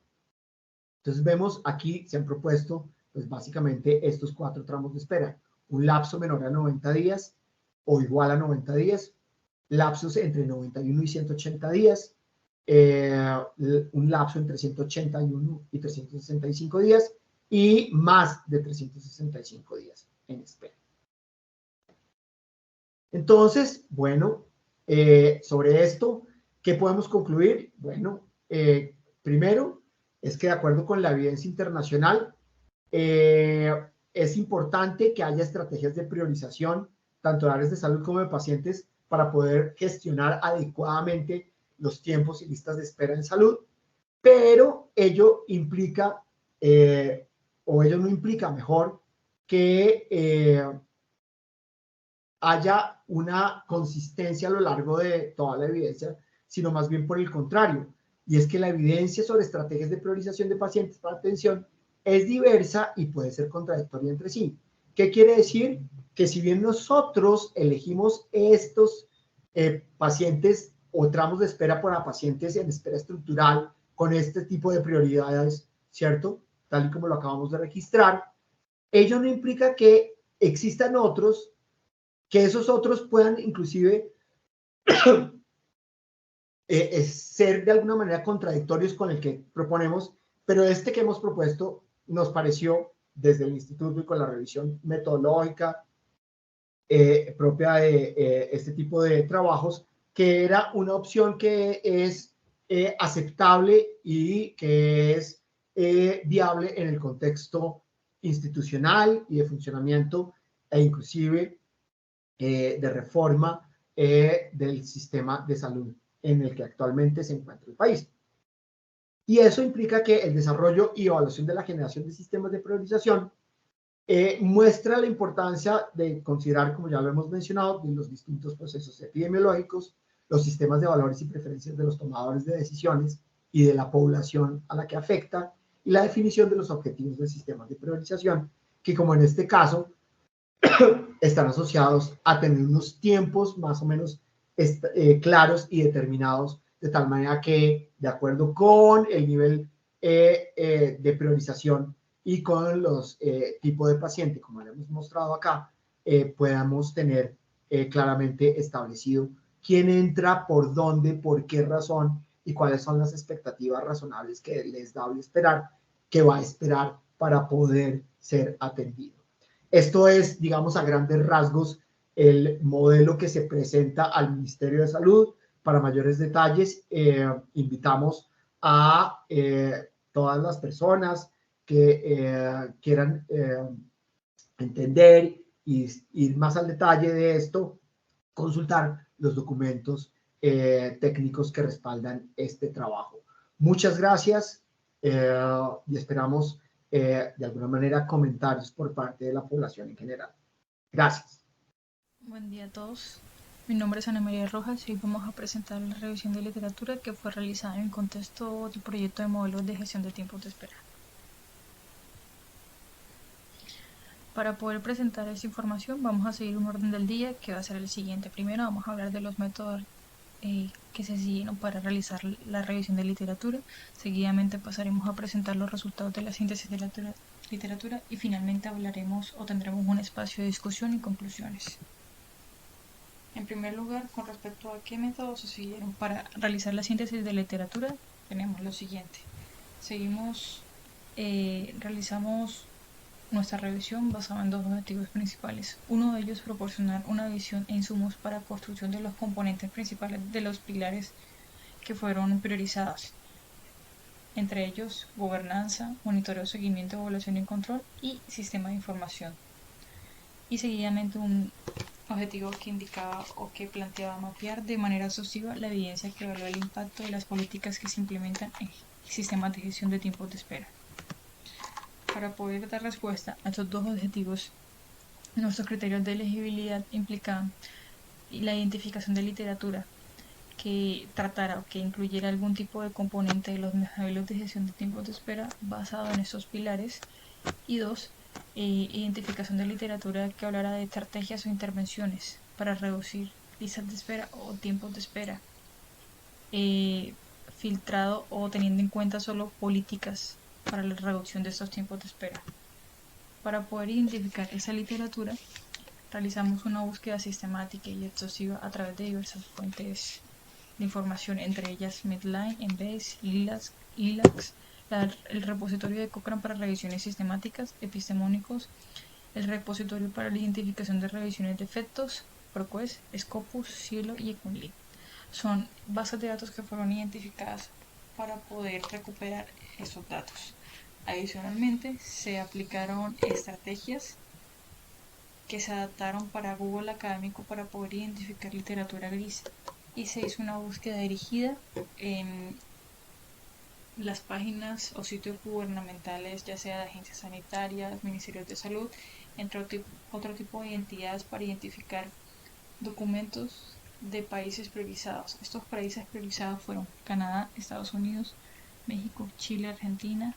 Entonces vemos aquí se han propuesto pues básicamente estos 4 tramos de espera: un lapso menor a 90 días o igual a 90 días, lapsos entre 91 y 180 días, un lapso entre 181 y 365 días y más de 365 días en espera. Entonces, bueno, sobre esto, ¿qué podemos concluir? Bueno, primero es que de acuerdo con la evidencia internacional, es importante que haya estrategias de priorización, tanto de áreas de salud como de pacientes, para poder gestionar adecuadamente los tiempos y listas de espera en salud, pero ello implica, o ello no implica mejor, que haya una consistencia a lo largo de toda la evidencia, sino más bien por el contrario, y es que la evidencia sobre estrategias de priorización de pacientes para atención es diversa y puede ser contradictoria entre sí. ¿Qué quiere decir? Que si bien nosotros elegimos estos pacientes o tramos de espera para pacientes en espera estructural con este tipo de prioridades, ¿cierto? Tal y como lo acabamos de registrar, ello no implica que existan otros, que esos otros puedan inclusive ser de alguna manera contradictorios con el que proponemos, pero este que hemos propuesto nos pareció desde el instituto y con la revisión metodológica propia de este tipo de trabajos, que era una opción que es aceptable y que es viable en el contexto institucional y de funcionamiento e inclusive de reforma del sistema de salud en el que actualmente se encuentra el país. Y eso implica que el desarrollo y evaluación de la generación de sistemas de priorización muestra la importancia de considerar, como ya lo hemos mencionado, de los distintos procesos epidemiológicos, los sistemas de valores y preferencias de los tomadores de decisiones y de la población a la que afecta, y la definición de los objetivos del sistema de priorización, que como en este caso están asociados a tener unos tiempos más o menos claros y determinados, de tal manera que, de acuerdo con el nivel de priorización y con los tipos de paciente, como le hemos mostrado acá, podamos tener claramente establecido quién entra, por dónde, por qué razón y cuáles son las expectativas razonables que les da esperar, que va a esperar para poder ser atendido. Esto es, digamos, a grandes rasgos, el modelo que se presenta al Ministerio de Salud. Para mayores detalles, invitamos a todas las personas que quieran entender y ir más al detalle de esto, consultar los documentos técnicos que respaldan este trabajo. Muchas gracias y esperamos de alguna manera comentarios por parte de la población en general. Gracias. Buen día a todos. Mi nombre es Ana María Rojas y hoy vamos a presentar la revisión de literatura que fue realizada en el contexto del proyecto de modelos de gestión de tiempos de espera. Para poder presentar esta información vamos a seguir un orden del día que va a ser el siguiente. Primero vamos a hablar de los métodos que se siguieron para realizar la revisión de literatura. Seguidamente pasaremos a presentar los resultados de la síntesis de la literatura y finalmente hablaremos o tendremos un espacio de discusión y conclusiones. En primer lugar, con respecto a qué métodos se siguieron para realizar la síntesis de literatura, tenemos lo siguiente. Realizamos nuestra revisión basada en 2 objetivos principales. Uno de ellos, proporcionar una visión e insumos para construcción de los componentes principales de los pilares que fueron priorizados, entre ellos gobernanza, monitoreo, seguimiento, evaluación y control y sistema de información. Y seguidamente un objetivo que indicaba o que planteaba mapear de manera exhaustiva la evidencia que evalúa el impacto de las políticas que se implementan en sistemas de gestión de tiempos de espera. Para poder dar respuesta a estos dos objetivos, nuestros criterios de elegibilidad implicaban la identificación de literatura que tratara o que incluyera algún tipo de componente de los modelos de gestión de tiempos de espera basado en estos pilares, y dos, identificación de literatura que hablara de estrategias o intervenciones para reducir listas de espera o tiempos de espera, filtrado o teniendo en cuenta solo políticas para la reducción de estos tiempos de espera. Para poder identificar esa literatura, realizamos una búsqueda sistemática y exhaustiva a través de diversas fuentes de información, entre ellas Medline, Embase, Lilacs, el repositorio de Cochrane para revisiones sistemáticas, epistemónicos, el repositorio para la identificación de revisiones de efectos, ProQuest, Scopus, Cielo y Econlib. Son bases de datos que fueron identificadas para poder recuperar esos datos. Adicionalmente, se aplicaron estrategias que se adaptaron para Google Académico para poder identificar literatura gris, y se hizo una búsqueda dirigida en las páginas o sitios gubernamentales, ya sea de agencias sanitarias, ministerios de salud, entre otro tipo de entidades, para identificar documentos de países priorizados. Estos países priorizados fueron Canadá, Estados Unidos, México, Chile, Argentina,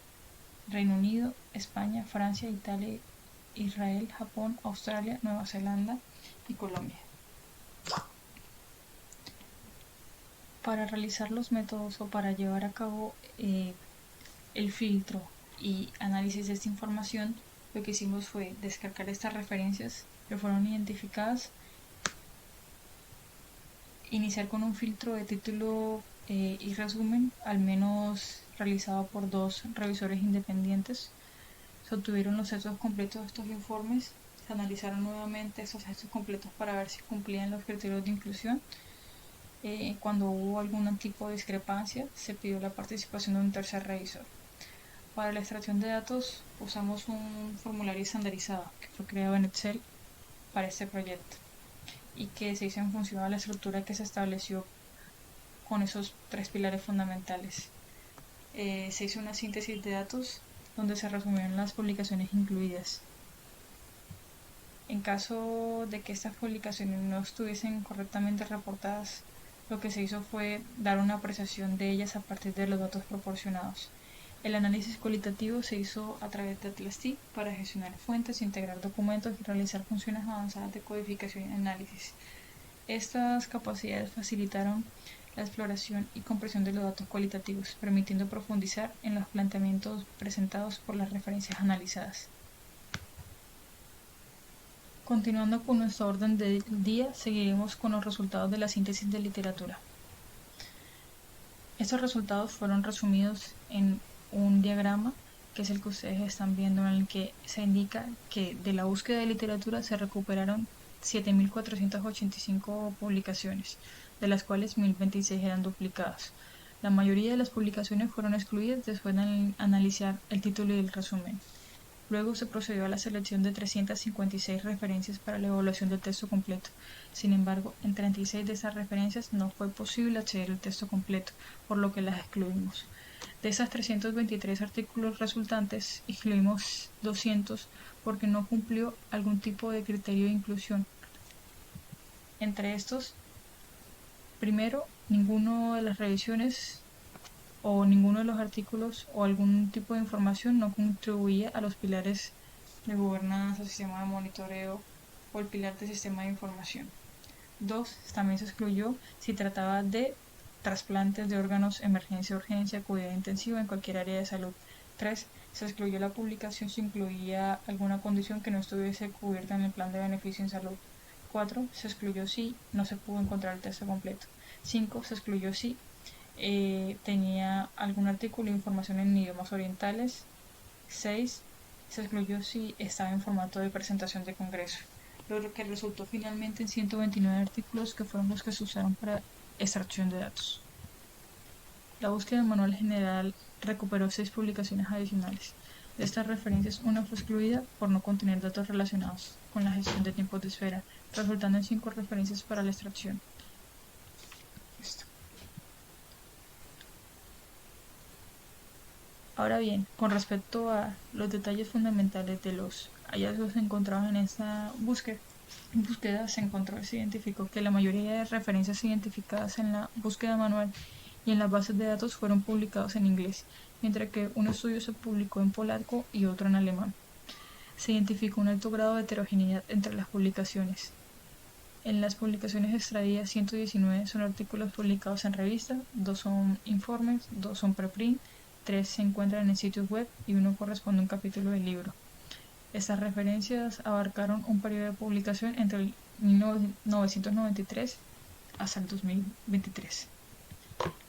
Reino Unido, España, Francia, Italia, Israel, Japón, Australia, Nueva Zelanda y Colombia. Para realizar los métodos o para llevar a cabo el filtro y análisis de esta información, lo que hicimos fue descargar estas referencias que fueron identificadas, iniciar con un filtro de título y resumen, al menos realizado por 2 revisores independientes. Se obtuvieron los textos completos de estos informes, se analizaron nuevamente esos textos completos para ver si cumplían los criterios de inclusión. Cuando hubo algún tipo de discrepancia, se pidió la participación de un tercer revisor. Para la extracción de datos usamos un formulario estandarizado que fue creado en Excel para este proyecto y que se hizo en función a la estructura que se estableció con esos 3 pilares fundamentales. Se hizo una síntesis de datos donde se resumieron las publicaciones incluidas. En caso de que estas publicaciones no estuviesen correctamente reportadas, lo que se hizo fue dar una apreciación de ellas a partir de los datos proporcionados. El análisis cualitativo se hizo a través de Atlas-T para gestionar fuentes, integrar documentos y realizar funciones avanzadas de codificación y análisis. Estas capacidades facilitaron la exploración y compresión de los datos cualitativos, permitiendo profundizar en los planteamientos presentados por las referencias analizadas. Continuando con nuestro orden del día, seguiremos con los resultados de la síntesis de literatura. Estos resultados fueron resumidos en un diagrama, que es el que ustedes están viendo, en el que se indica que de la búsqueda de literatura se recuperaron 7.485 publicaciones, de las cuales 1.026 eran duplicadas. La mayoría de las publicaciones fueron excluidas después de analizar el título y el resumen. Luego se procedió a la selección de 356 referencias para la evaluación del texto completo. Sin embargo, en 36 de esas referencias no fue posible acceder al texto completo, por lo que las excluimos. De esas 323 artículos resultantes, excluimos 200 porque no cumplió algún tipo de criterio de inclusión. Entre estos, primero, ninguno de las revisiones o ninguno de los artículos o algún tipo de información no contribuía a los pilares de gobernanza, sistema de monitoreo o el pilar de sistema de información. 2. También se excluyó si trataba de trasplantes de órganos, emergencia, urgencia, cuidado intensivo en cualquier área de salud. 3. Se excluyó la publicación si incluía alguna condición que no estuviese cubierta en el plan de beneficio en salud. 4. Se excluyó si no se pudo encontrar el texto completo. 5. Se excluyó si tenía algún artículo o información en idiomas orientales. 6. Se excluyó si estaba en formato de presentación de congreso, lo que resultó finalmente en 129 artículos, que fueron los que se usaron para extracción de datos. La búsqueda manual general recuperó 6 publicaciones adicionales. De estas referencias, una fue excluida por no contener datos relacionados con la gestión de tiempos de espera, resultando en 5 referencias para la extracción. Ahora bien, con respecto a los detalles fundamentales de los hallazgos encontrados en esta búsqueda se identificó que la mayoría de referencias identificadas en la búsqueda manual y en las bases de datos fueron publicados en inglés, mientras que un estudio se publicó en polaco y otro en alemán. Se identificó un alto grado de heterogeneidad entre las publicaciones. En las publicaciones extraídas, 119 son artículos publicados en revista, 2 son informes, 2 son preprint, 3 se encuentran en sitios web y 1 corresponde a un capítulo del libro. Estas referencias abarcaron un periodo de publicación entre el 1993 hasta el 2023.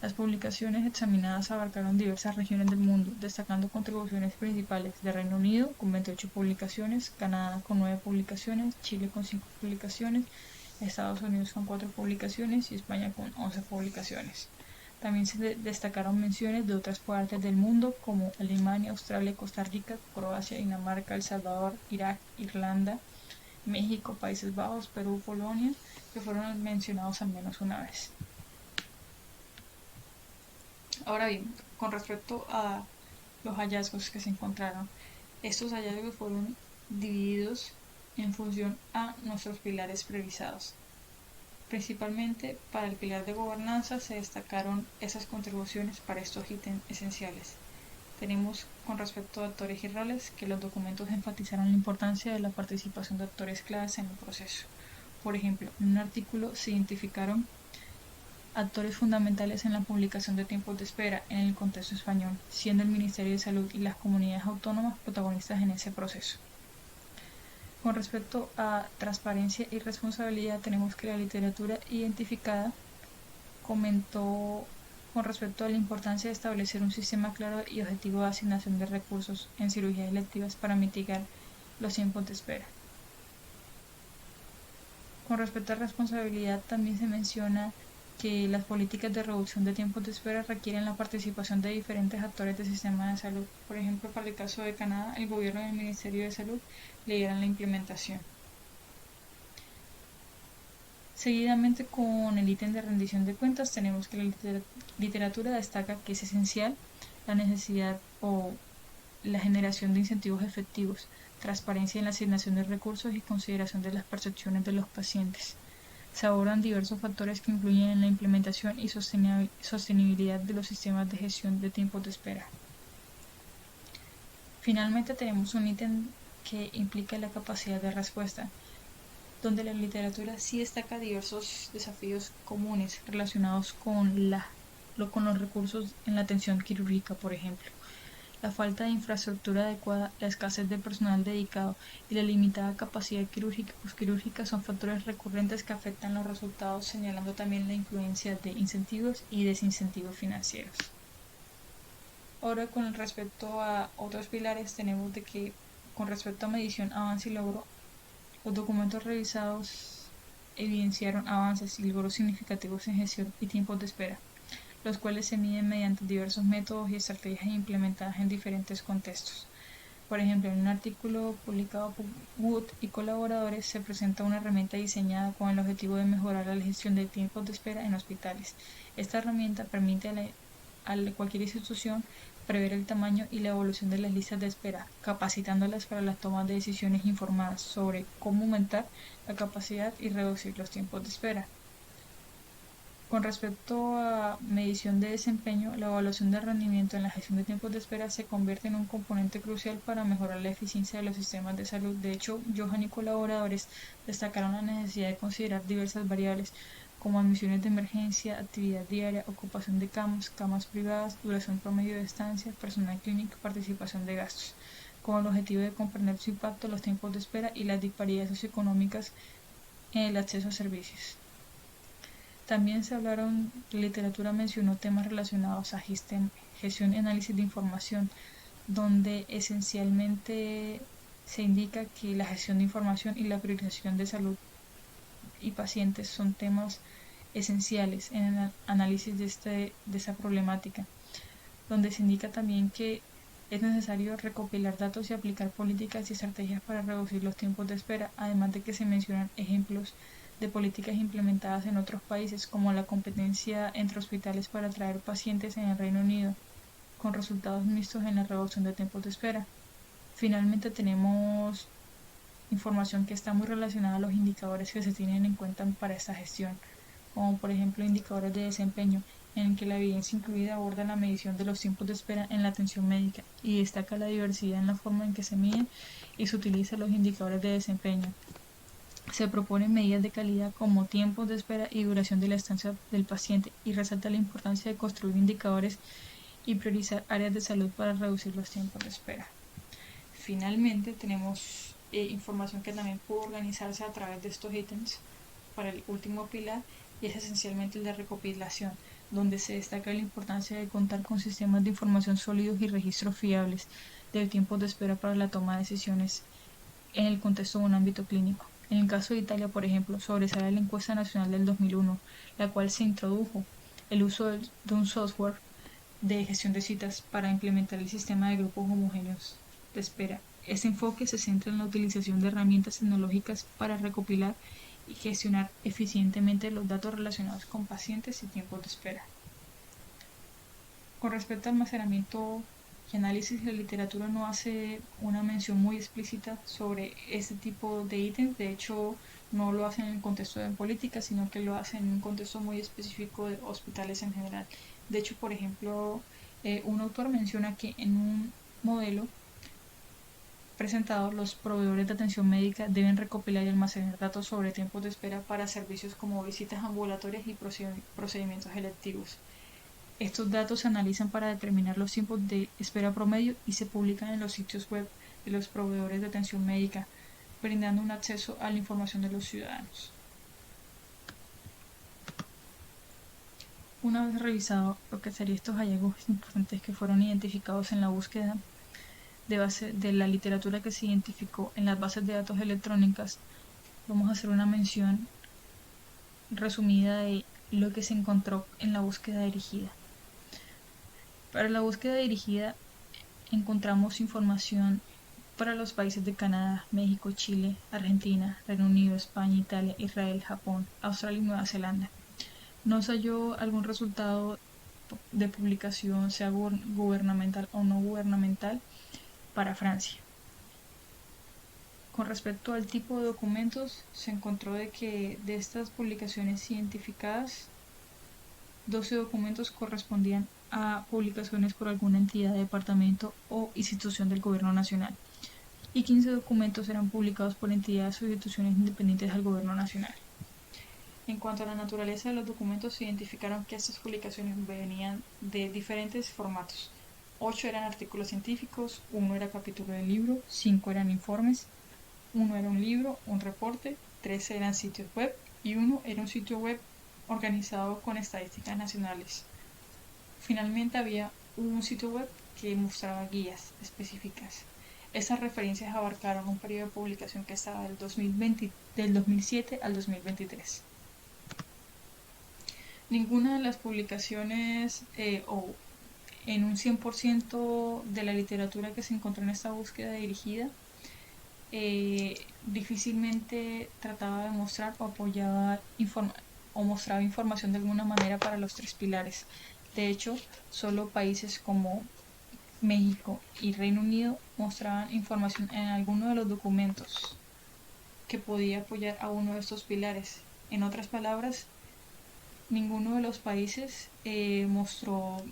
Las publicaciones examinadas abarcaron diversas regiones del mundo, destacando contribuciones principales de Reino Unido con 28 publicaciones, Canadá con 9 publicaciones, Chile con 5 publicaciones, Estados Unidos con 4 publicaciones y España con 11 publicaciones. También se destacaron menciones de otras partes del mundo como Alemania, Australia, Costa Rica, Croacia, Dinamarca, El Salvador, Irak, Irlanda, México, Países Bajos, Perú, Polonia, que fueron mencionados al menos una vez. Ahora bien, con respecto a los hallazgos que se encontraron, estos hallazgos fueron divididos en función a nuestros pilares previsados. Principalmente para el pilar de gobernanza se destacaron esas contribuciones para estos ítems esenciales. Tenemos con respecto a actores y roles que los documentos enfatizaron la importancia de la participación de actores claves en el proceso. Por ejemplo, en un artículo se identificaron actores fundamentales en la publicación de tiempos de espera en el contexto español, siendo el Ministerio de Salud y las comunidades autónomas protagonistas en ese proceso. Con respecto a transparencia y responsabilidad, tenemos que la literatura identificada comentó con respecto a la importancia de establecer un sistema claro y objetivo de asignación de recursos en cirugías electivas para mitigar los tiempos de espera. Con respecto a responsabilidad, también se menciona que las políticas de reducción de tiempos de espera requieren la participación de diferentes actores del sistema de salud. Por ejemplo, para el caso de Canadá, el gobierno y el Ministerio de Salud lideran la implementación. Seguidamente, con el ítem de rendición de cuentas, tenemos que la literatura destaca que es esencial la necesidad o la generación de incentivos efectivos, transparencia en la asignación de recursos y consideración de las percepciones de los pacientes. Se abordan diversos factores que influyen en la implementación y sostenibilidad de los sistemas de gestión de tiempos de espera. Finalmente tenemos un ítem que implica la capacidad de respuesta, donde la literatura sí destaca diversos desafíos comunes relacionados con los recursos en la atención quirúrgica, por ejemplo. La falta de infraestructura adecuada, la escasez de personal dedicado y la limitada capacidad quirúrgica y posquirúrgica son factores recurrentes que afectan los resultados, señalando también la influencia de incentivos y desincentivos financieros. Ahora, con respecto a otros pilares, tenemos de que con respecto a medición, avance y logro, los documentos revisados evidenciaron avances y logros significativos en gestión y tiempos de espera, los cuales se miden mediante diversos métodos y estrategias implementadas en diferentes contextos. Por ejemplo, en un artículo publicado por Wood y colaboradores se presenta una herramienta diseñada con el objetivo de mejorar la gestión de tiempos de espera en hospitales. Esta herramienta permite a cualquier institución prever el tamaño y la evolución de las listas de espera, capacitándolas para las tomas de decisiones informadas sobre cómo aumentar la capacidad y reducir los tiempos de espera. Con respecto a medición de desempeño, la evaluación de rendimiento en la gestión de tiempos de espera se convierte en un componente crucial para mejorar la eficiencia de los sistemas de salud. De hecho, Johan y colaboradores destacaron la necesidad de considerar diversas variables como admisiones de emergencia, actividad diaria, ocupación de camas privadas, duración promedio de estancia, personal clínico y participación de gastos, con el objetivo de comprender su impacto en los tiempos de espera y las disparidades socioeconómicas en el acceso a servicios. También se hablaron, la literatura mencionó temas relacionados a gestión y análisis de información, donde esencialmente se indica que la gestión de información y la priorización de salud y pacientes son temas esenciales en el análisis de esa problemática, donde se indica también que es necesario recopilar datos y aplicar políticas y estrategias para reducir los tiempos de espera, además de que se mencionan ejemplos de políticas implementadas en otros países, como la competencia entre hospitales para atraer pacientes en el Reino Unido. con resultados mixtos en la reducción de tiempos de espera. Finalmente tenemos información que está muy relacionada a los indicadores que se tienen en cuenta para esta gestión, como por ejemplo indicadores de desempeño, en el que la evidencia incluida aborda la medición de los tiempos de espera en la atención médica y destaca la diversidad en la forma en que se miden y se utilizan los indicadores de desempeño. Se proponen medidas de calidad como tiempos de espera y duración de la estancia del paciente y resalta la importancia de construir indicadores y priorizar áreas de salud para reducir los tiempos de espera. Finalmente tenemos información que también puede organizarse a través de estos ítems para el último pilar, y es esencialmente el de recopilación, donde se destaca la importancia de contar con sistemas de información sólidos y registros fiables de tiempos de espera para la toma de decisiones en el contexto de un ámbito clínico. En el caso de Italia, por ejemplo, sobresale la encuesta nacional del 2001, la cual se introdujo el uso de un software de gestión de citas para implementar el sistema de grupos homogéneos de espera. Este enfoque se centra en la utilización de herramientas tecnológicas para recopilar y gestionar eficientemente los datos relacionados con pacientes y tiempos de espera. Con respecto al almacenamiento y análisis, la literatura no hace una mención muy explícita sobre este tipo de ítems. De hecho, no lo hace en el contexto de política, sino que lo hace en un contexto muy específico de hospitales en general. De hecho, por ejemplo, un autor menciona que en un modelo presentado, los proveedores de atención médica deben recopilar y almacenar datos sobre tiempos de espera para servicios como visitas ambulatorias y procedimientos electivos. Estos datos se analizan para determinar los tiempos de espera promedio y se publican en los sitios web de los proveedores de atención médica, brindando un acceso a la información de los ciudadanos. Una vez revisado lo que serían estos hallazgos importantes que fueron identificados en la búsqueda de la literatura que se identificó en las bases de datos electrónicas, vamos a hacer una mención resumida de lo que se encontró en la búsqueda dirigida. Para la búsqueda dirigida encontramos información para los países de Canadá, México, Chile, Argentina, Reino Unido, España, Italia, Israel, Japón, Australia y Nueva Zelanda. No se halló algún resultado de publicación, sea gubernamental o no gubernamental, para Francia. Con respecto al tipo de documentos, se encontró de que de estas publicaciones identificadas, 12 documentos correspondían a publicaciones por alguna entidad, departamento o institución del gobierno nacional, y 15 documentos eran publicados por entidades o instituciones independientes del gobierno nacional. En cuanto a la naturaleza de los documentos, se identificaron que estas publicaciones venían de diferentes formatos. 8 eran artículos científicos, 1 era capítulo del libro, 5 eran informes, 1 era un libro, un reporte, 13 eran sitios web y 1 era un sitio web organizado con estadísticas nacionales. Finalmente había un sitio web que mostraba guías específicas. Esas referencias abarcaron un periodo de publicación que estaba del 2007 al 2023. Ninguna de las publicaciones o en un 100% de la literatura que se encontró en esta búsqueda dirigida difícilmente trataba de mostrar o apoyaba o mostraba información de alguna manera para los 3 pilares. De hecho, solo países como México y Reino Unido mostraban información en alguno de los documentos que podía apoyar a uno de estos pilares. En otras palabras, ninguno de los países mostró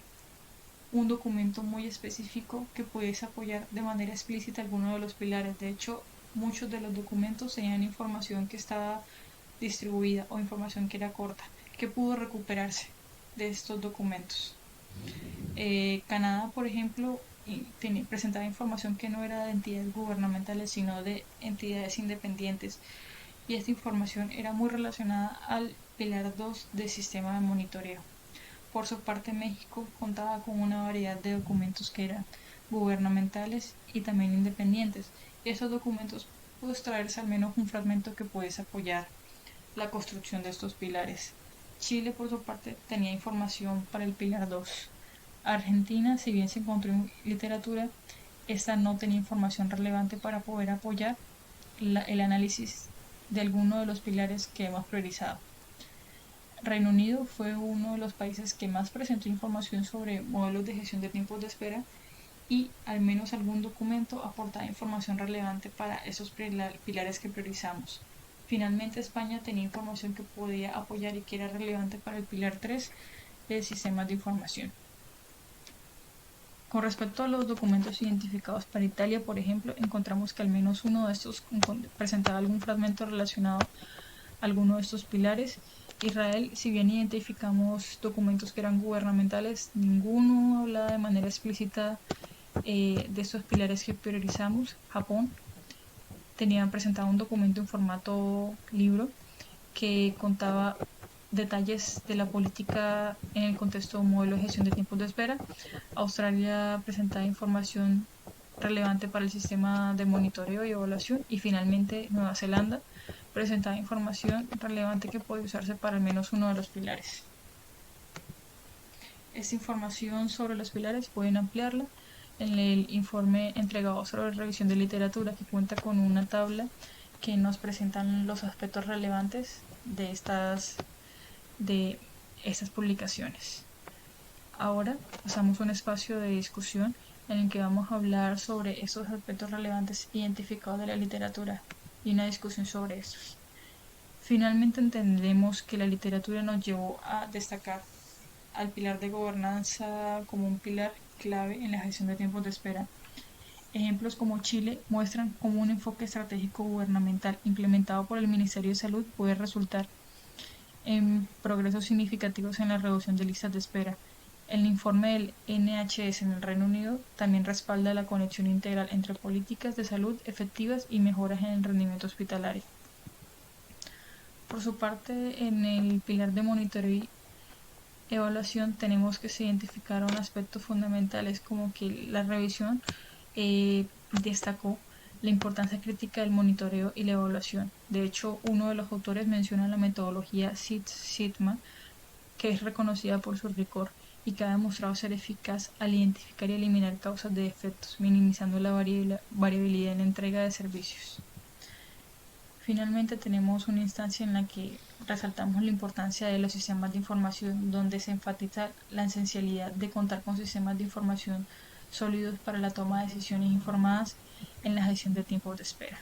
un documento muy específico que pudiese apoyar de manera explícita alguno de los pilares. De hecho, muchos de los documentos tenían información que estaba distribuida o información que era corta, que pudo recuperarse de estos documentos. Canadá, por ejemplo, presentaba información que no era de entidades gubernamentales, sino de entidades independientes, y esta información era muy relacionada al pilar 2 del sistema de monitoreo. Por su parte, México contaba con una variedad de documentos que eran gubernamentales y también independientes, y esos documentos pudo extraerse al menos un fragmento que pudiese apoyar la construcción de estos pilares. Chile, por su parte, tenía información para el pilar 2. Argentina, si bien se encontró en literatura, esta no tenía información relevante para poder apoyar el análisis de alguno de los pilares que hemos priorizado. Reino Unido fue uno de los países que más presentó información sobre modelos de gestión de tiempos de espera y al menos algún documento aportaba información relevante para esos pilares que priorizamos. Finalmente, España tenía información que podía apoyar y que era relevante para el pilar 3 de sistemas de información. Con respecto a los documentos identificados para Italia, por ejemplo, encontramos que al menos uno de estos presentaba algún fragmento relacionado a alguno de estos pilares. Israel, si bien identificamos documentos que eran gubernamentales, ninguno hablaba de manera explícita de estos pilares que priorizamos. Japón tenía presentado un documento en formato libro que contaba detalles de la política en el contexto de un modelo de gestión de tiempos de espera. Australia presentaba información relevante para el sistema de monitoreo y evaluación, y finalmente Nueva Zelanda presentaba información relevante que puede usarse para al menos uno de los pilares. Esta información sobre los pilares pueden ampliarla en el informe entregado sobre revisión de literatura, que cuenta con una tabla que nos presentan los aspectos relevantes de estas publicaciones. Ahora pasamos a un espacio de discusión en el que vamos a hablar sobre esos aspectos relevantes identificados de la literatura y una discusión sobre estos. Finalmente entendemos que la literatura nos llevó a destacar al pilar de gobernanza como un pilar clave en la gestión de tiempos de espera. Ejemplos como Chile muestran cómo un enfoque estratégico gubernamental implementado por el Ministerio de Salud puede resultar en progresos significativos en la reducción de listas de espera. El informe del NHS en el Reino Unido también respalda la conexión integral entre políticas de salud efectivas y mejoras en el rendimiento hospitalario. Por su parte, en el pilar de monitoreo y evaluación tenemos que se identificaron aspectos fundamentales como que la revisión destacó la importancia crítica del monitoreo y la evaluación. De hecho, uno de los autores menciona la metodología Six Sigma, que es reconocida por su rigor y que ha demostrado ser eficaz al identificar y eliminar causas de defectos, minimizando la variabilidad en la entrega de servicios. Finalmente tenemos una instancia en la que resaltamos la importancia de los sistemas de información, donde se enfatiza la esencialidad de contar con sistemas de información sólidos para la toma de decisiones informadas en la gestión de tiempos de espera.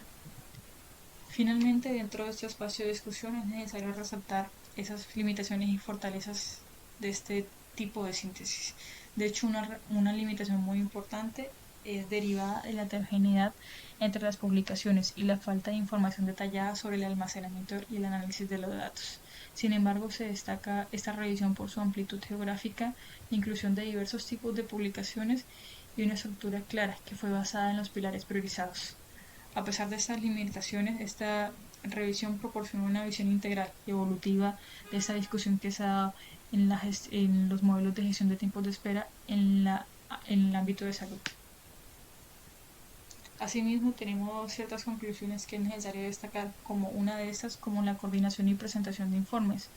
Finalmente, dentro de este espacio de discusión es necesario resaltar esas limitaciones y fortalezas de este tipo de síntesis. De hecho, una limitación muy importante es derivada de la heterogeneidad entre las publicaciones y la falta de información detallada sobre el almacenamiento y el análisis de los datos. Sin embargo, se destaca esta revisión por su amplitud geográfica, la inclusión de diversos tipos de publicaciones y una estructura clara que fue basada en los pilares priorizados. A pesar de estas limitaciones, esta revisión proporciona una visión integral y evolutiva de esta discusión que se ha dado en los modelos de gestión de tiempos de espera en el ámbito de salud. Asimismo, tenemos ciertas conclusiones que es necesario destacar, como una de estas, como la coordinación y presentación de informes,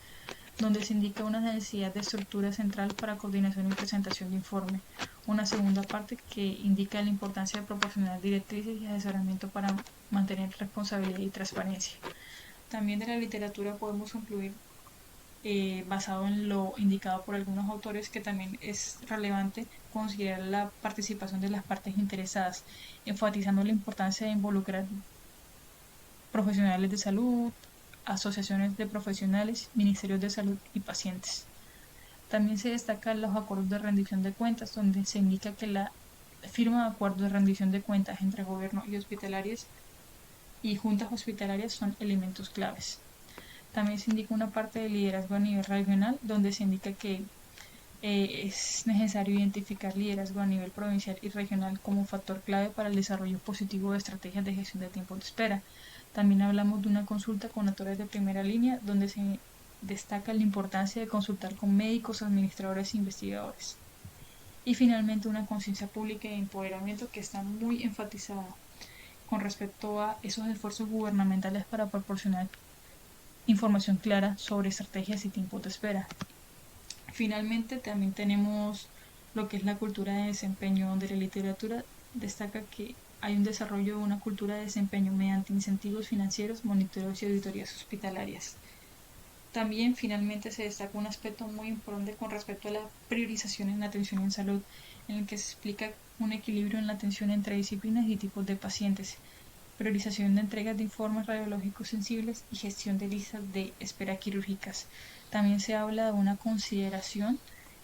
donde se indica una necesidad de estructura central para coordinación y presentación de informe. Una segunda parte que indica la importancia de proporcionar directrices y asesoramiento para mantener responsabilidad y transparencia. También de la literatura podemos concluir, basado en lo indicado por algunos autores, que también es relevante considerar la participación de las partes interesadas, enfatizando la importancia de involucrar profesionales de salud, asociaciones de profesionales, ministerios de salud y pacientes. También se destacan los acuerdos de rendición de cuentas, donde se indica que la firma de acuerdos de rendición de cuentas entre gobierno y hospitalarios y juntas hospitalarias son elementos claves. También se indica una parte de liderazgo a nivel regional, donde se indica que es necesario identificar liderazgo a nivel provincial y regional como factor clave para el desarrollo positivo de estrategias de gestión de tiempo de espera. También hablamos de una consulta con actores de primera línea, donde se destaca la importancia de consultar con médicos, administradores e investigadores. Y finalmente una conciencia pública y empoderamiento, que está muy enfatizada con respecto a esos esfuerzos gubernamentales para proporcionar información clara sobre estrategias y tiempos de espera. Finalmente también tenemos lo que es la cultura de desempeño, donde la literatura destaca que hay un desarrollo de una cultura de desempeño mediante incentivos financieros, monitoreos y auditorías hospitalarias. También finalmente se destaca un aspecto muy importante con respecto a la priorización en la atención en salud, en el que se explica un equilibrio en la atención entre disciplinas y tipos de pacientes, priorización de entregas de informes radiológicos sensibles y gestión de listas de espera quirúrgicas. También se habla de una consideración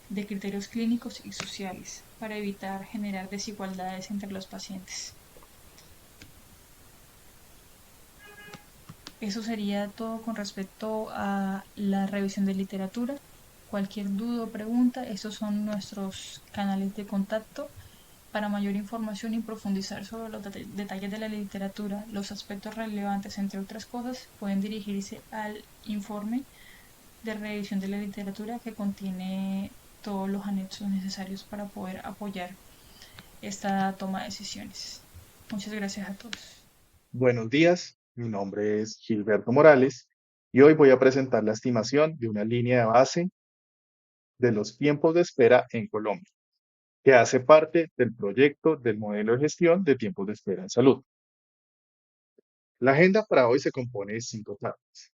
de criterios clínicos y sociales para evitar generar desigualdades entre los pacientes. Eso sería todo con respecto a la revisión de literatura. Cualquier duda o pregunta, estos son nuestros canales de contacto. Para mayor información y profundizar sobre los detalles de la literatura, los aspectos relevantes, entre otras cosas, pueden dirigirse al informe de revisión de la literatura que contiene todos los anexos necesarios para poder apoyar esta toma de decisiones. Muchas gracias a todos. Buenos días, mi nombre es Gilberto Morales y hoy voy a presentar la estimación de una línea de base de los tiempos de espera en Colombia, que hace parte del proyecto del modelo de gestión de tiempos de espera en salud. La agenda para hoy se compone de 5 partes.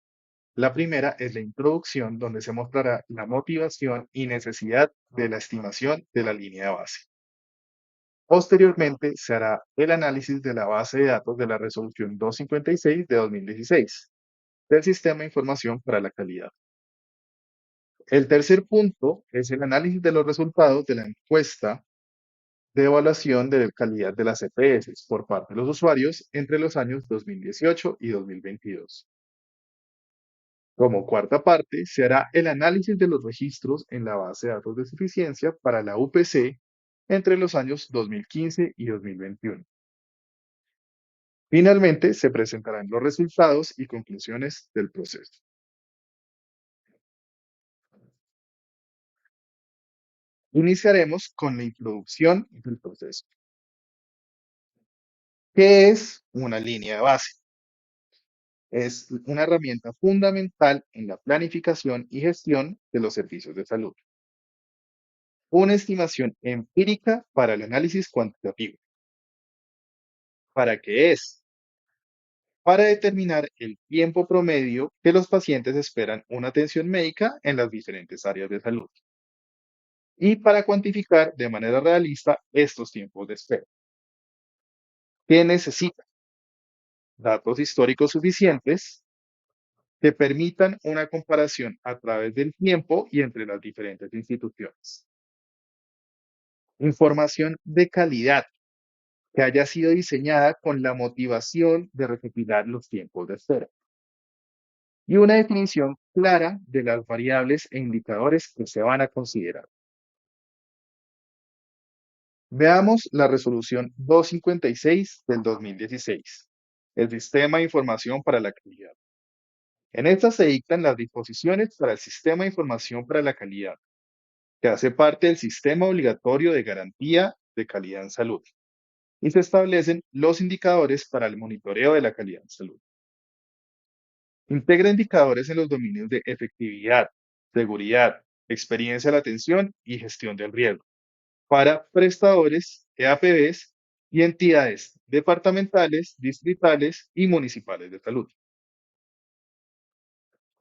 La primera es la introducción, donde se mostrará la motivación y necesidad de la estimación de la línea de base. Posteriormente, se hará el análisis de la base de datos de la resolución 256 de 2016 del Sistema de Información para la Calidad. El tercer punto es el análisis de los resultados de la encuesta de evaluación de calidad de las EPS por parte de los usuarios entre los años 2018 y 2022. Como cuarta parte, se hará el análisis de los registros en la base de datos de suficiencia para la UPC entre los años 2015 y 2021. Finalmente, se presentarán los resultados y conclusiones del proceso. Iniciaremos con la introducción del proceso. ¿Qué es una línea de base? Es una herramienta fundamental en la planificación y gestión de los servicios de salud. Una estimación empírica para el análisis cuantitativo. ¿Para qué es? Para determinar el tiempo promedio que los pacientes esperan una atención médica en las diferentes áreas de salud. Y para cuantificar de manera realista estos tiempos de espera. ¿Qué necesita? Datos históricos suficientes que permitan una comparación a través del tiempo y entre las diferentes instituciones. Información de calidad que haya sido diseñada con la motivación de recopilar los tiempos de espera. Y una definición clara de las variables e indicadores que se van a considerar. Veamos la resolución 256 del 2016, el Sistema de Información para la Calidad. En esta se dictan las disposiciones para el Sistema de Información para la Calidad, que hace parte del Sistema Obligatorio de Garantía de Calidad en Salud, y se establecen los indicadores para el monitoreo de la calidad en salud. Integra indicadores en los dominios de efectividad, seguridad, experiencia de la atención y gestión del riesgo para prestadores, EAPBs y entidades departamentales, distritales y municipales de salud.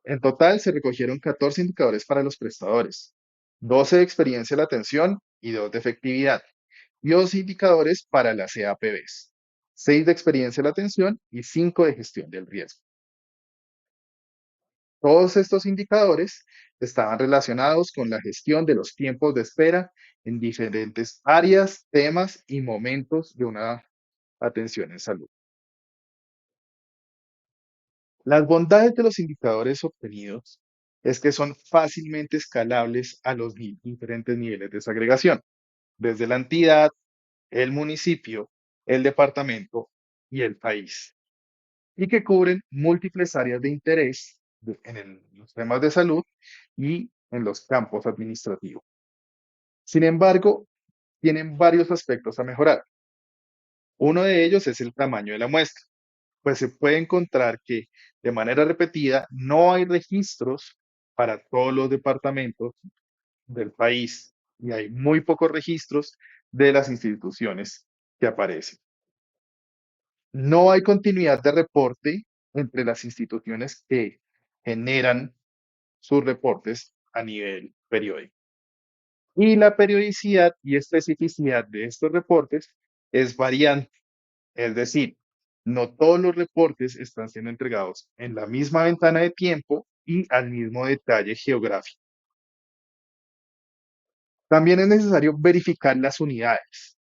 En total se recogieron 14 indicadores para los prestadores, 12 de experiencia de la atención y 2 de efectividad, y 2 indicadores para las EAPBs, 6 de experiencia de la atención y 5 de gestión del riesgo. Todos estos indicadores estaban relacionados con la gestión de los tiempos de espera en diferentes áreas, temas y momentos de una atención en salud. Las bondades de los indicadores obtenidos es que son fácilmente escalables a los diferentes niveles de segregación, desde la entidad, el municipio, el departamento y el país, y que cubren múltiples áreas de interés en los temas de salud y en los campos administrativos. Sin embargo, tienen varios aspectos a mejorar. Uno de ellos es el tamaño de la muestra, pues se puede encontrar que de manera repetida no hay registros para todos los departamentos del país y hay muy pocos registros de las instituciones que aparecen. No hay continuidad de reporte entre las instituciones que generan sus reportes a nivel periódico. Y la periodicidad y especificidad de estos reportes es variante, es decir, no todos los reportes están siendo entregados en la misma ventana de tiempo y al mismo detalle geográfico. También es necesario verificar las unidades.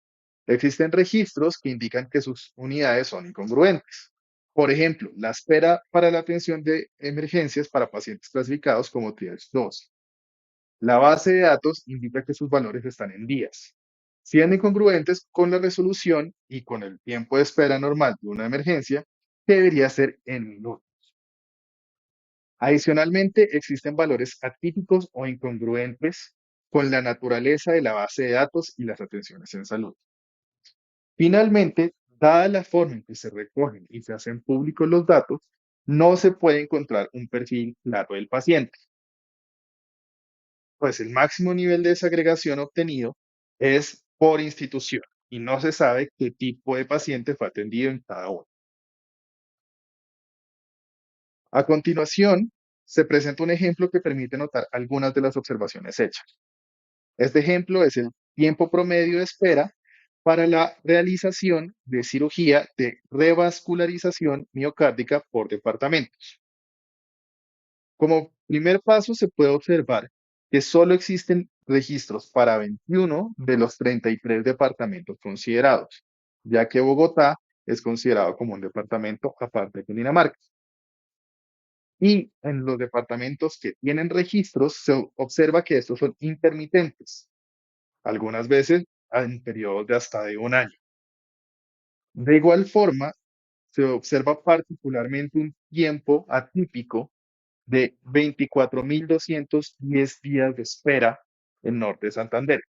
Existen registros que indican que sus unidades son incongruentes. Por ejemplo, la espera para la atención de emergencias para pacientes clasificados como Triage 2. La base de datos indica que sus valores están en días, siendo incongruentes con la resolución y con el tiempo de espera normal de una emergencia, que debería ser en minutos. Adicionalmente, existen valores atípicos o incongruentes con la naturaleza de la base de datos y las atenciones en salud. Finalmente, dada la forma en que se recogen y se hacen públicos los datos, no se puede encontrar un perfil claro del paciente, pues el máximo nivel de desagregación obtenido es por institución y no se sabe qué tipo de paciente fue atendido en cada uno. A continuación, se presenta un ejemplo que permite notar algunas de las observaciones hechas. Este ejemplo es el tiempo promedio de espera para la realización de cirugía de revascularización miocárdica por departamentos. Como primer paso, se puede observar que solo existen registros para 21 de los 33 departamentos considerados, ya que Bogotá es considerado como un departamento aparte de Cundinamarca. Y en los departamentos que tienen registros, se observa que estos son intermitentes, algunas veces en periodos de hasta de un año. De igual forma, se observa particularmente un tiempo atípico de 24.210 días de espera en Norte de Santander.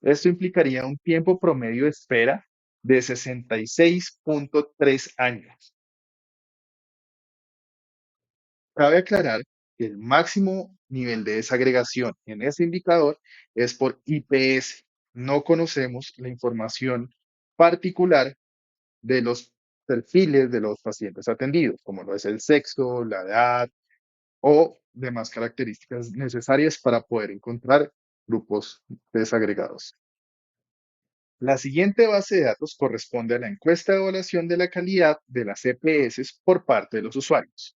Esto implicaría un tiempo promedio de espera de 66.3 años. Cabe aclarar que el máximo nivel de desagregación en este indicador es por IPS. No conocemos la información particular de los perfiles de los pacientes atendidos, como lo es el sexo, la edad o demás características necesarias para poder encontrar grupos desagregados. La siguiente base de datos corresponde a la encuesta de evaluación de la calidad de las EPS por parte de los usuarios.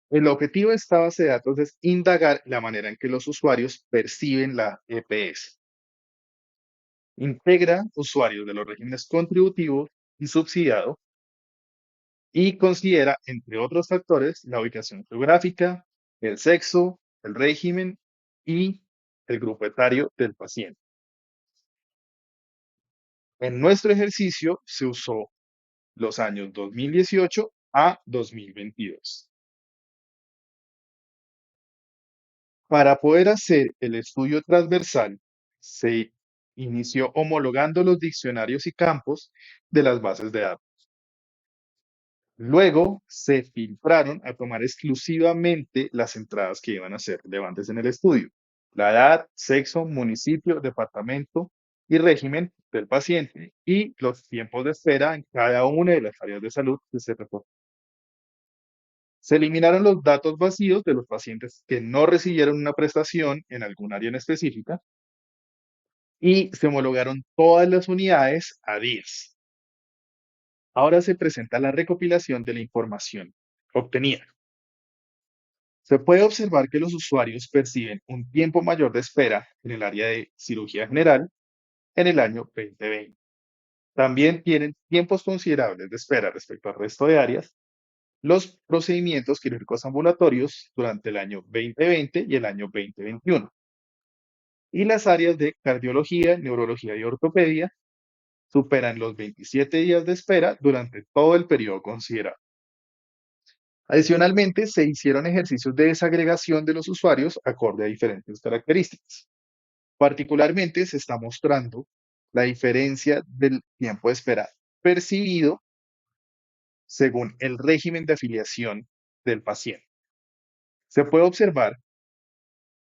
El objetivo de esta base de datos es indagar la manera en que los usuarios perciben la EPS. Integra usuarios de los regímenes contributivo y subsidiado y considera, entre otros factores, la ubicación geográfica, el sexo, el régimen y el grupo etario del paciente. En nuestro ejercicio se usó los años 2018 a 2022. Para poder hacer el estudio transversal, se inició homologando los diccionarios y campos de las bases de datos. Luego se filtraron a tomar exclusivamente las entradas que iban a ser relevantes en el estudio: la edad, sexo, municipio, departamento y régimen del paciente y los tiempos de espera en cada una de las áreas de salud que se reportan. Se eliminaron los datos vacíos de los pacientes que no recibieron una prestación en algún área en específica y se homologaron todas las unidades a días. Ahora se presenta la recopilación de la información obtenida. Se puede observar que los usuarios perciben un tiempo mayor de espera en el área de cirugía general en el año 2020. También tienen tiempos considerables de espera respecto al resto de áreas los procedimientos quirúrgicos ambulatorios durante el año 2020 y el año 2021. Y las áreas de cardiología, neurología y ortopedia superan los 27 días de espera durante todo el periodo considerado. Adicionalmente, se hicieron ejercicios de desagregación de los usuarios acorde a diferentes características. Particularmente, se está mostrando la diferencia del tiempo de espera percibido según el régimen de afiliación del paciente. Se puede observar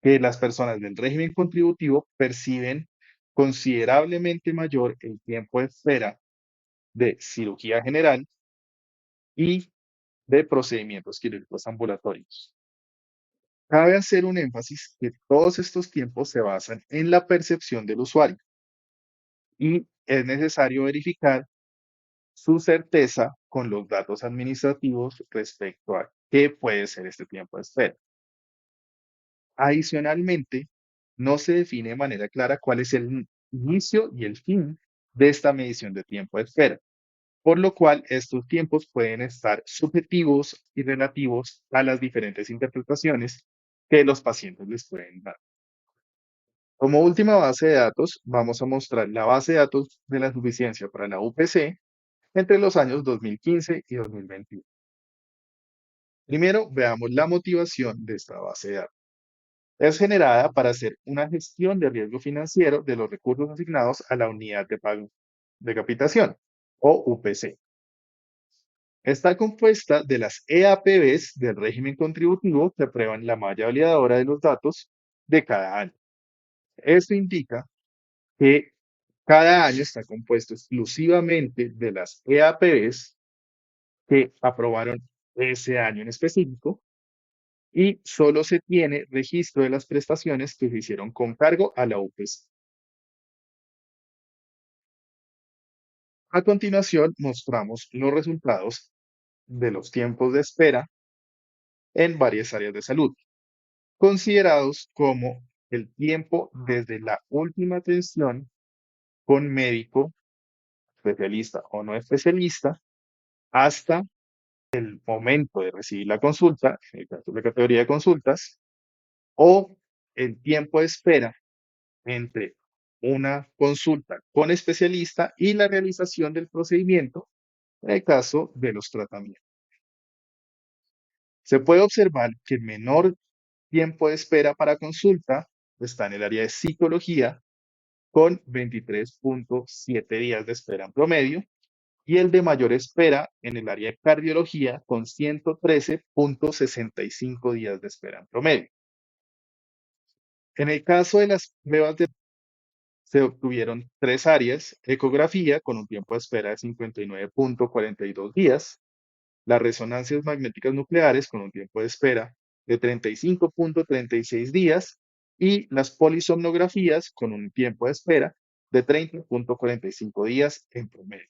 que las personas del régimen contributivo perciben considerablemente mayor el tiempo de espera de cirugía general y de procedimientos quirúrgicos ambulatorios. Cabe hacer un énfasis que todos estos tiempos se basan en la percepción del usuario y es necesario verificar su certeza con los datos administrativos respecto a qué puede ser este tiempo de espera. Adicionalmente, no se define de manera clara cuál es el inicio y el fin de esta medición de tiempo de espera, por lo cual estos tiempos pueden estar subjetivos y relativos a las diferentes interpretaciones que los pacientes les pueden dar. Como última base de datos, vamos a mostrar la base de datos de la suficiencia para la UPC entre los años 2015 y 2021. Primero, veamos la motivación de esta base de datos. Es generada para hacer una gestión de riesgo financiero de los recursos asignados a la unidad de pago de capitación o UPC. Está compuesta de las EAPBs del régimen contributivo que aprueban la malla validadora de los datos de cada año. Esto indica que cada año está compuesto exclusivamente de las EAPBs que aprobaron ese año en específico y solo se tiene registro de las prestaciones que se hicieron con cargo a la UPC. A continuación, mostramos los resultados de los tiempos de espera en varias áreas de salud, considerados como el tiempo desde la última atención con médico, especialista o no especialista, hasta el momento de recibir la consulta, en el caso de la categoría de consultas, o el tiempo de espera entre una consulta con especialista y la realización del procedimiento en el caso de los tratamientos. Se puede observar que el menor tiempo de espera para consulta está en el área de psicología con 23.7 días de espera en promedio y el de mayor espera en el área de cardiología con 113.65 días de espera en promedio. En el caso de las pruebas se obtuvieron tres áreas: ecografía con un tiempo de espera de 59.42 días, las resonancias magnéticas nucleares con un tiempo de espera de 35.36 días y las polisomnografías con un tiempo de espera de 30.45 días en promedio.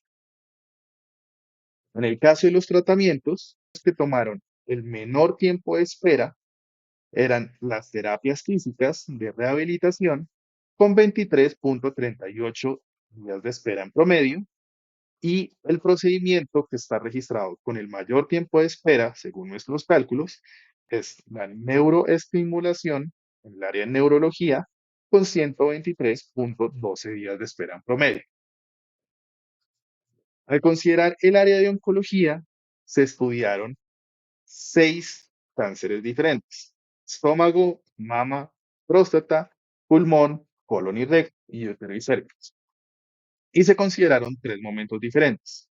En el caso de los tratamientos, los que tomaron el menor tiempo de espera eran las terapias físicas de rehabilitación con 23.38 días de espera en promedio y el procedimiento que está registrado con el mayor tiempo de espera, según nuestros cálculos, es la neuroestimulación en el área de neurología con 123.12 días de espera en promedio. Al considerar el área de oncología, se estudiaron 6 cánceres diferentes: estómago, mama, próstata, pulmón, colon y recto y útero y cervix. Y se consideraron 3 momentos diferentes: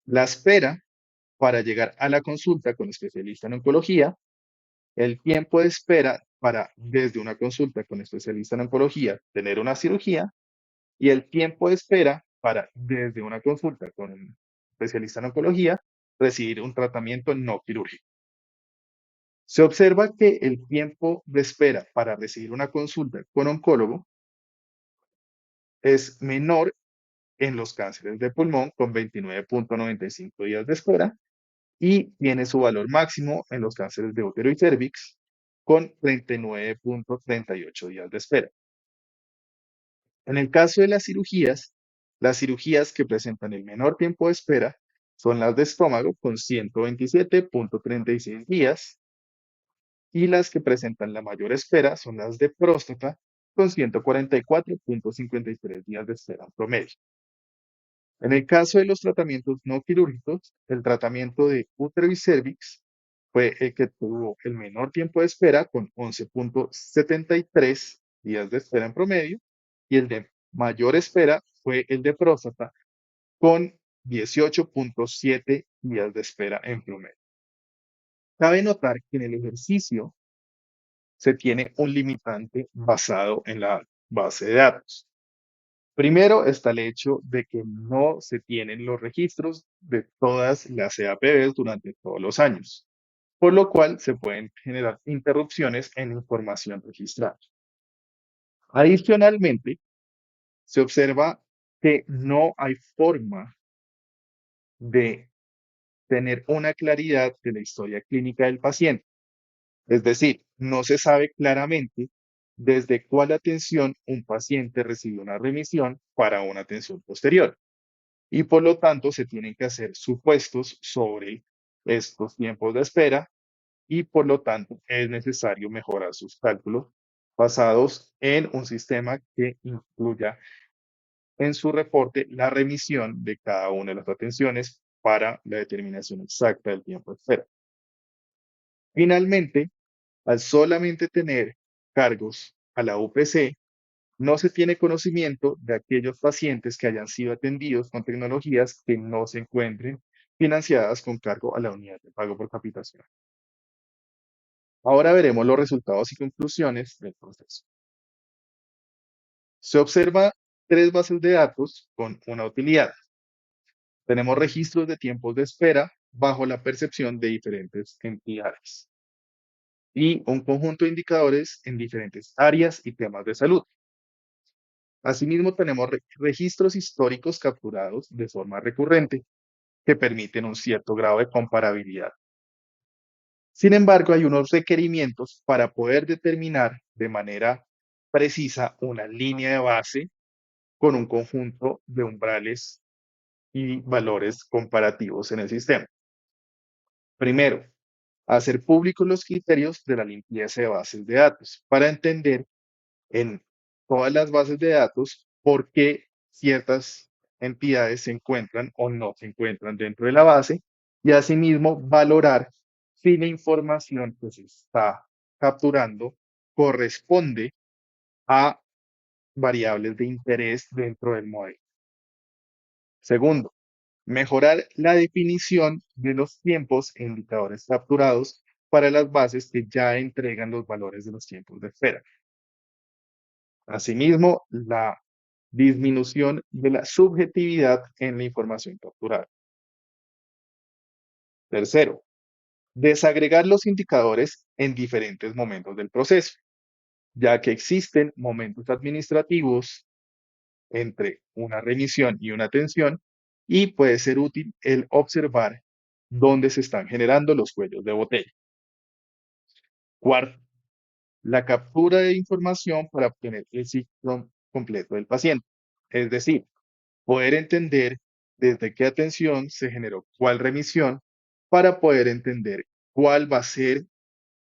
la espera para llegar a la consulta con especialista en oncología, el tiempo de espera para desde una consulta con especialista en oncología tener una cirugía y el tiempo de espera para desde una consulta con un especialista en oncología recibir un tratamiento no quirúrgico. Se observa que el tiempo de espera para recibir una consulta con oncólogo es menor en los cánceres de pulmón con 29.95 días de espera y tiene su valor máximo en los cánceres de útero y cervix con 39.38 días de espera. En el caso de las cirugías que presentan el menor tiempo de espera son las de estómago con 127.36 días y las que presentan la mayor espera son las de próstata con 144.53 días de espera en promedio. En el caso de los tratamientos no quirúrgicos, el tratamiento de útero y cervix fue el que tuvo el menor tiempo de espera con 11.73 días de espera en promedio y el de mayor espera fue el de próstata con 18.7 días de espera en promedio. Cabe notar que en el ejercicio se tiene un limitante basado en la base de datos. Primero está el hecho de que no se tienen los registros de todas las EAPBs durante todos los años, por lo cual se pueden generar interrupciones en información registrada. Adicionalmente, se observa que no hay forma de tener una claridad de la historia clínica del paciente. Es decir, no se sabe claramente desde cuál atención un paciente recibe una remisión para una atención posterior. Y por lo tanto, se tienen que hacer supuestos sobre estos tiempos de espera y por lo tanto es necesario mejorar sus cálculos basados en un sistema que incluya en su reporte la remisión de cada una de las atenciones para la determinación exacta del tiempo de espera. Finalmente, al solamente tener cargos a la UPC, no se tiene conocimiento de aquellos pacientes que hayan sido atendidos con tecnologías que no se encuentren financiadas con cargo a la unidad de pago por capitación. Ahora veremos los resultados y conclusiones del proceso. Se observa 3 bases de datos con una utilidad. Tenemos registros de tiempos de espera bajo la percepción de diferentes entidades y un conjunto de indicadores en diferentes áreas y temas de salud. Asimismo, tenemos registros históricos capturados de forma recurrente que permiten un cierto grado de comparabilidad. Sin embargo, hay unos requerimientos para poder determinar de manera precisa una línea de base con un conjunto de umbrales y valores comparativos en el sistema. Primero, hacer públicos los criterios de la limpieza de bases de datos para entender en todas las bases de datos por qué ciertas entidades se encuentran o no se encuentran dentro de la base y asimismo valorar si la información que se está capturando corresponde a variables de interés dentro del modelo. Segundo, mejorar la definición de los tiempos e indicadores capturados para las bases que ya entregan los valores de los tiempos de espera. Asimismo, la disminución de la subjetividad en la información capturada. Tercero, desagregar los indicadores en diferentes momentos del proceso, ya que existen momentos administrativos entre una remisión y una atención y puede ser útil el observar dónde se están generando los cuellos de botella. Cuarto, la captura de información para obtener el ciclo completo del paciente. Es decir, poder entender desde qué atención se generó cuál remisión para poder entender cuál va a ser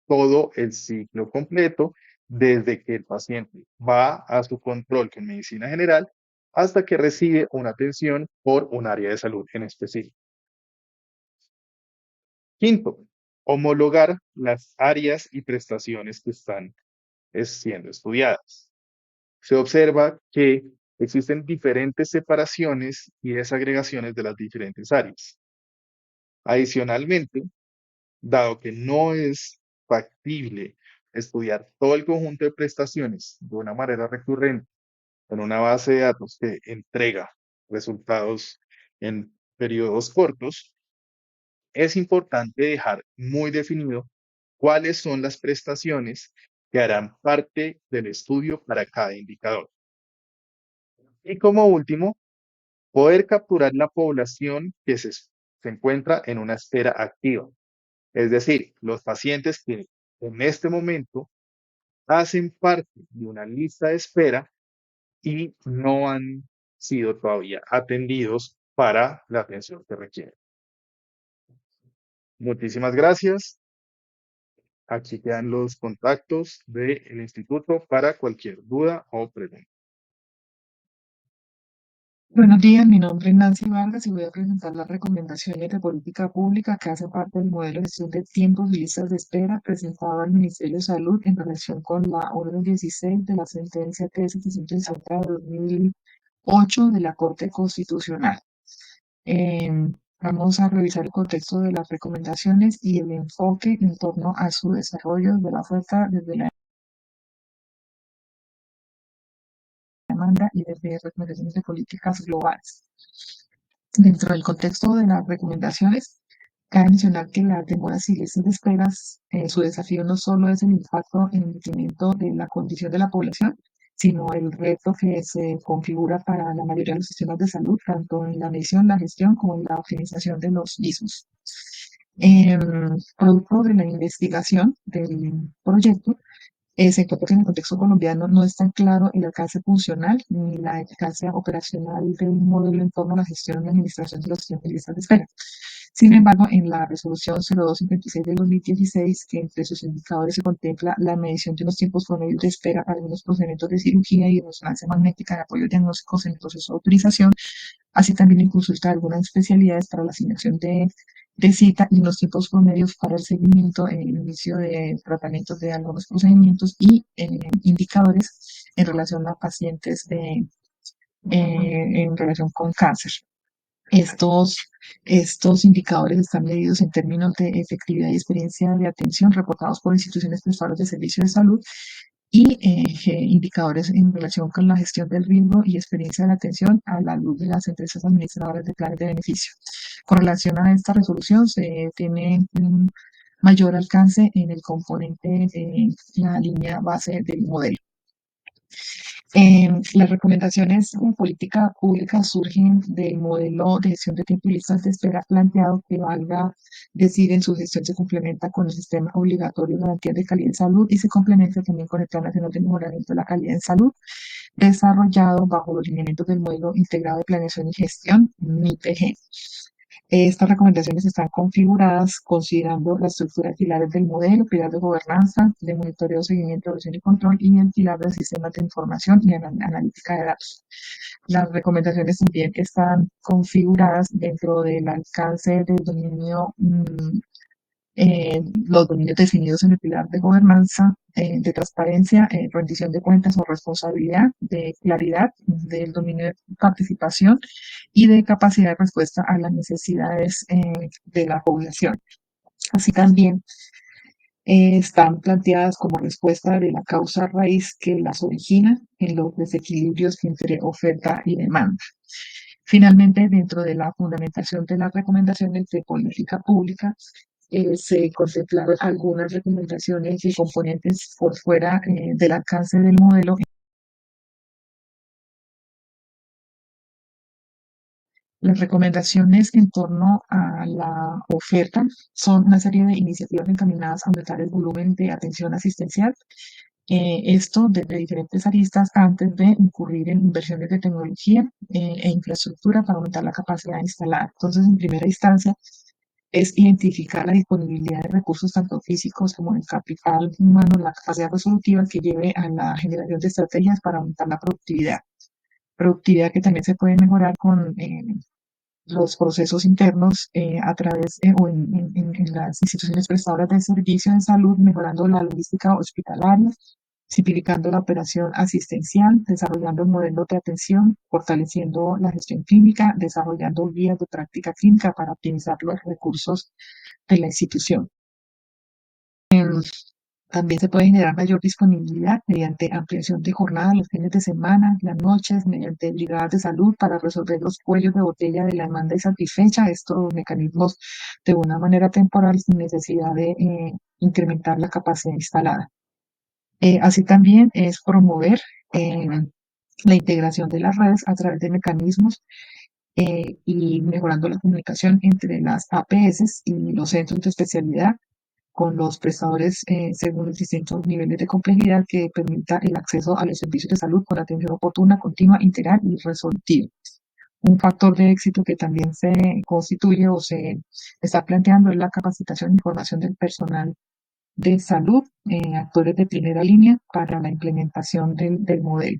todo el ciclo completo desde que el paciente va a su control con medicina general hasta que recibe una atención por un área de salud en específico. Quinto, homologar las áreas y prestaciones que están siendo estudiadas. Se observa que existen diferentes separaciones y desagregaciones de las diferentes áreas. Adicionalmente, dado que no es factible estudiar todo el conjunto de prestaciones de una manera recurrente en una base de datos que entrega resultados en periodos cortos, es importante dejar muy definido cuáles son las prestaciones que harán parte del estudio para cada indicador. Y como último, poder capturar la población que se encuentra en una espera activa. Es decir, los pacientes que en este momento hacen parte de una lista de espera y no han sido todavía atendidos para la atención que requieren. Muchísimas gracias. Aquí quedan los contactos del instituto para cualquier duda o pregunta. Buenos días, mi nombre es Nancy Vargas y voy a presentar las recomendaciones de política pública que hacen parte del modelo de gestión de tiempos y listas de espera presentado al Ministerio de Salud en relación con la orden 16 de la sentencia T760 de 2008 de la Corte Constitucional. Vamos a revisar el contexto de las recomendaciones y el enfoque en torno a su desarrollo de la oferta desde la demanda y desde recomendaciones de políticas globales. Dentro del contexto de las recomendaciones, Cabe mencionar que las demoras y listas de esperas, su desafío no solo es el impacto en el incremento de la condición de la población, sino el reto que se configura para la mayoría de los sistemas de salud, tanto en la medición, la gestión como en la optimización de los mismos. Producto de la investigación del proyecto, se encuentra que en el contexto colombiano no es tan claro el alcance funcional ni la eficacia operacional de un modelo en torno a la gestión y administración de los sistemas de listas de espera. Sin embargo, en la resolución 0256 del 2016, que entre sus indicadores se contempla la medición de los tiempos promedios de espera para algunos procedimientos de cirugía y resonancia magnética de apoyo diagnósticos en el proceso de autorización, así también en consulta de algunas especialidades para la asignación de cita y los tiempos promedios para el seguimiento en el inicio de tratamientos de algunos procedimientos y indicadores en relación a pacientes en relación con cáncer. Estos indicadores están medidos en términos de efectividad y experiencia de atención reportados por instituciones prestadoras de servicios de salud y indicadores en relación con la gestión del riesgo y experiencia de la atención a la luz de las empresas administradoras de planes de beneficio. Con relación a esta resolución, se tiene un mayor alcance en el componente de la línea base del modelo. Las recomendaciones en política pública surgen del modelo de gestión de tiempo y listas de espera planteado que valga decir en su gestión se complementa con el sistema obligatorio de garantía de calidad en salud y se complementa también con el Plan Nacional de Mejoramiento de la Calidad en Salud, desarrollado bajo los lineamientos del modelo integrado de planeación y gestión, MIPG. Estas recomendaciones están configuradas considerando la estructura de pilares del modelo, pilar de gobernanza, de monitoreo, seguimiento, evaluación y control, y el pilar de sistemas de información y analítica de datos. Las recomendaciones también están configuradas dentro del alcance del dominio, los dominios definidos en el pilar de gobernanza, de transparencia, rendición de cuentas o responsabilidad, de claridad, del dominio de participación y de capacidad de respuesta a las necesidades de la población. Así también están planteadas como respuesta de la causa raíz que las origina en los desequilibrios entre oferta y demanda. Finalmente, dentro de la fundamentación de las recomendaciones de política pública, se contemplaron algunas recomendaciones y componentes por fuera del alcance del modelo. Las recomendaciones en torno a la oferta son una serie de iniciativas encaminadas a aumentar el volumen de atención asistencial, esto desde diferentes aristas antes de incurrir en inversiones de tecnología e infraestructura para aumentar la capacidad instalada. Entonces, en primera instancia, es identificar la disponibilidad de recursos tanto físicos como el capital humano, la capacidad resolutiva que lleve a la generación de estrategias para aumentar la productividad. Productividad que también se puede mejorar con los procesos internos a través o en las instituciones prestadoras de servicio en salud, mejorando la logística hospitalaria, simplificando la operación asistencial, desarrollando modelos de atención, fortaleciendo la gestión clínica, desarrollando guías de práctica clínica para optimizar los recursos de la institución. También se puede generar mayor disponibilidad mediante ampliación de jornadas los fines de semana, las noches, mediante brigadas de salud para resolver los cuellos de botella de la demanda insatisfecha, estos mecanismos de una manera temporal sin necesidad de incrementar la capacidad instalada. Así también es promover la integración de las redes a través de mecanismos y mejorando la comunicación entre las APS y los centros de especialidad con los prestadores según los distintos niveles de complejidad que permita el acceso a los servicios de salud con atención oportuna, continua, integral y resolutiva. Un factor de éxito que también se constituye o se está planteando es la capacitación y formación del personal de salud, actores de primera línea para la implementación del modelo.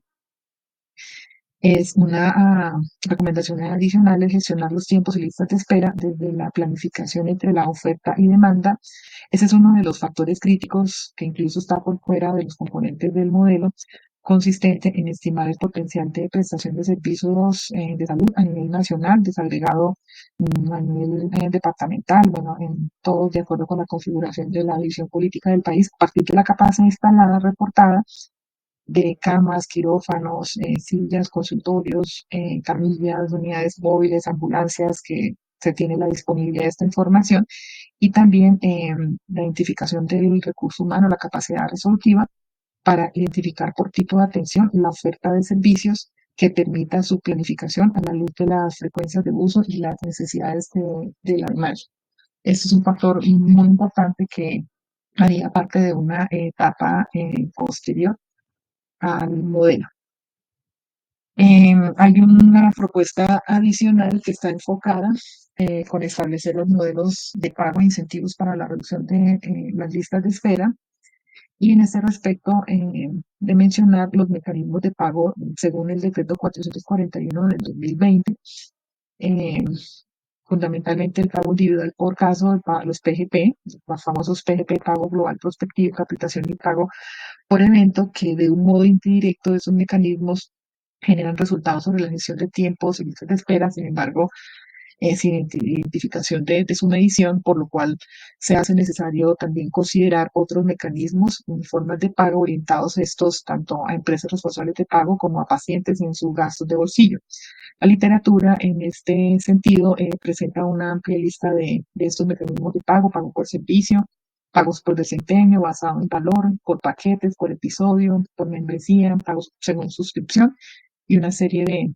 Es una recomendación adicional es gestionar los tiempos y listas de espera desde la planificación entre la oferta y demanda. Ese es uno de los factores críticos que incluso está por fuera de los componentes del modelo, consistente en estimar el potencial de prestación de servicios de salud a nivel nacional, desagregado a nivel departamental, bueno, en todos de acuerdo con la configuración de la visión política del país, a partir de la capacidad instalada reportada de camas, quirófanos, sillas, consultorios, camillas, unidades móviles, ambulancias que se tiene la disponibilidad de esta información y también la identificación del recurso humano, la capacidad resolutiva para identificar por tipo de atención la oferta de servicios que permita su planificación a la luz de las frecuencias de uso y las necesidades del animal. Este es un factor muy importante que haría parte de una etapa posterior al modelo. Hay una propuesta adicional que está enfocada con establecer los modelos de pago e incentivos para la reducción de las listas de espera. Y en este respecto, de mencionar los mecanismos de pago según el decreto 441 del 2020, eh, fundamentalmente el pago individual por caso, los PGP, los famosos PGP, pago global prospectivo, capitación y pago por evento, que de un modo indirecto esos mecanismos generan resultados sobre la gestión de tiempos y listas de espera. Sin embargo, sin identificación de su medición, por lo cual se hace necesario también considerar otros mecanismos y formas de pago orientados estos tanto a empresas responsables de pago como a pacientes en sus gastos de bolsillo. La literatura en este sentido presenta una amplia lista de estos mecanismos de pago por servicio, pagos por desempeño basado en valor, por paquetes, por episodio, por membresía, pagos según suscripción y una serie de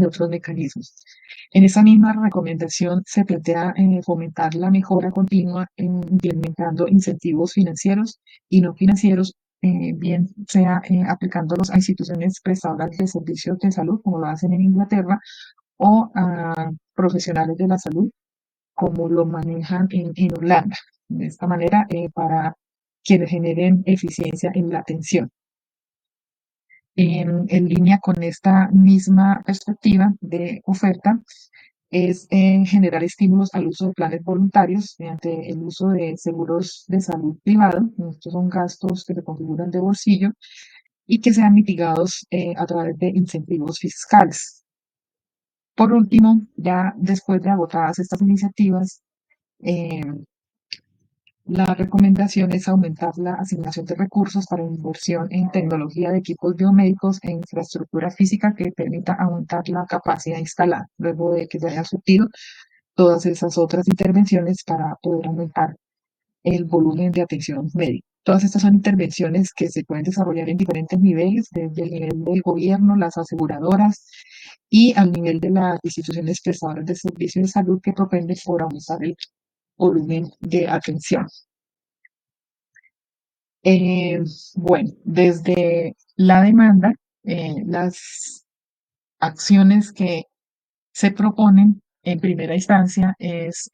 otros mecanismos. En esa misma recomendación se plantea fomentar la mejora continua implementando incentivos financieros y no financieros, bien sea aplicándolos a instituciones prestadoras de servicios de salud, como lo hacen en Inglaterra, o a profesionales de la salud, como lo manejan en Holanda. De esta manera, para quienes generen eficiencia en la atención. En línea con esta misma perspectiva de oferta, es generar estímulos al uso de planes voluntarios mediante el uso de seguros de salud privado. Estos son gastos que se configuran de bolsillo y que sean mitigados a través de incentivos fiscales. Por último, ya después de agotadas estas iniciativas, eh, la recomendación es aumentar la asignación de recursos para inversión en tecnología de equipos biomédicos e infraestructura física que permita aumentar la capacidad instalada, luego de que se hayan surtido todas esas otras intervenciones para poder aumentar el volumen de atención médica. Todas estas son intervenciones que se pueden desarrollar en diferentes niveles, desde el nivel del gobierno, las aseguradoras y al nivel de las instituciones prestadoras de servicios de salud que propenden por aumentar el volumen de atención. Bueno, desde la demanda, las acciones que se proponen en primera instancia es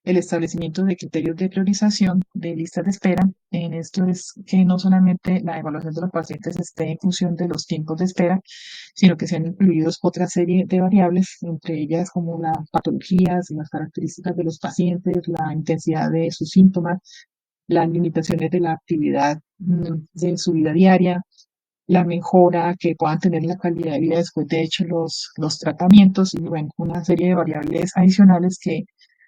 el establecimiento de criterios de priorización de listas de espera. En esto es que no solamente la evaluación de los pacientes esté en función de los tiempos de espera, sino que sean incluidos otra serie de variables, entre ellas como las patologías, las características de los pacientes, la intensidad de sus síntomas, las limitaciones de la actividad de su vida diaria, la mejora que puedan tener la calidad de vida después de hecho los tratamientos y bueno, una serie de variables adicionales que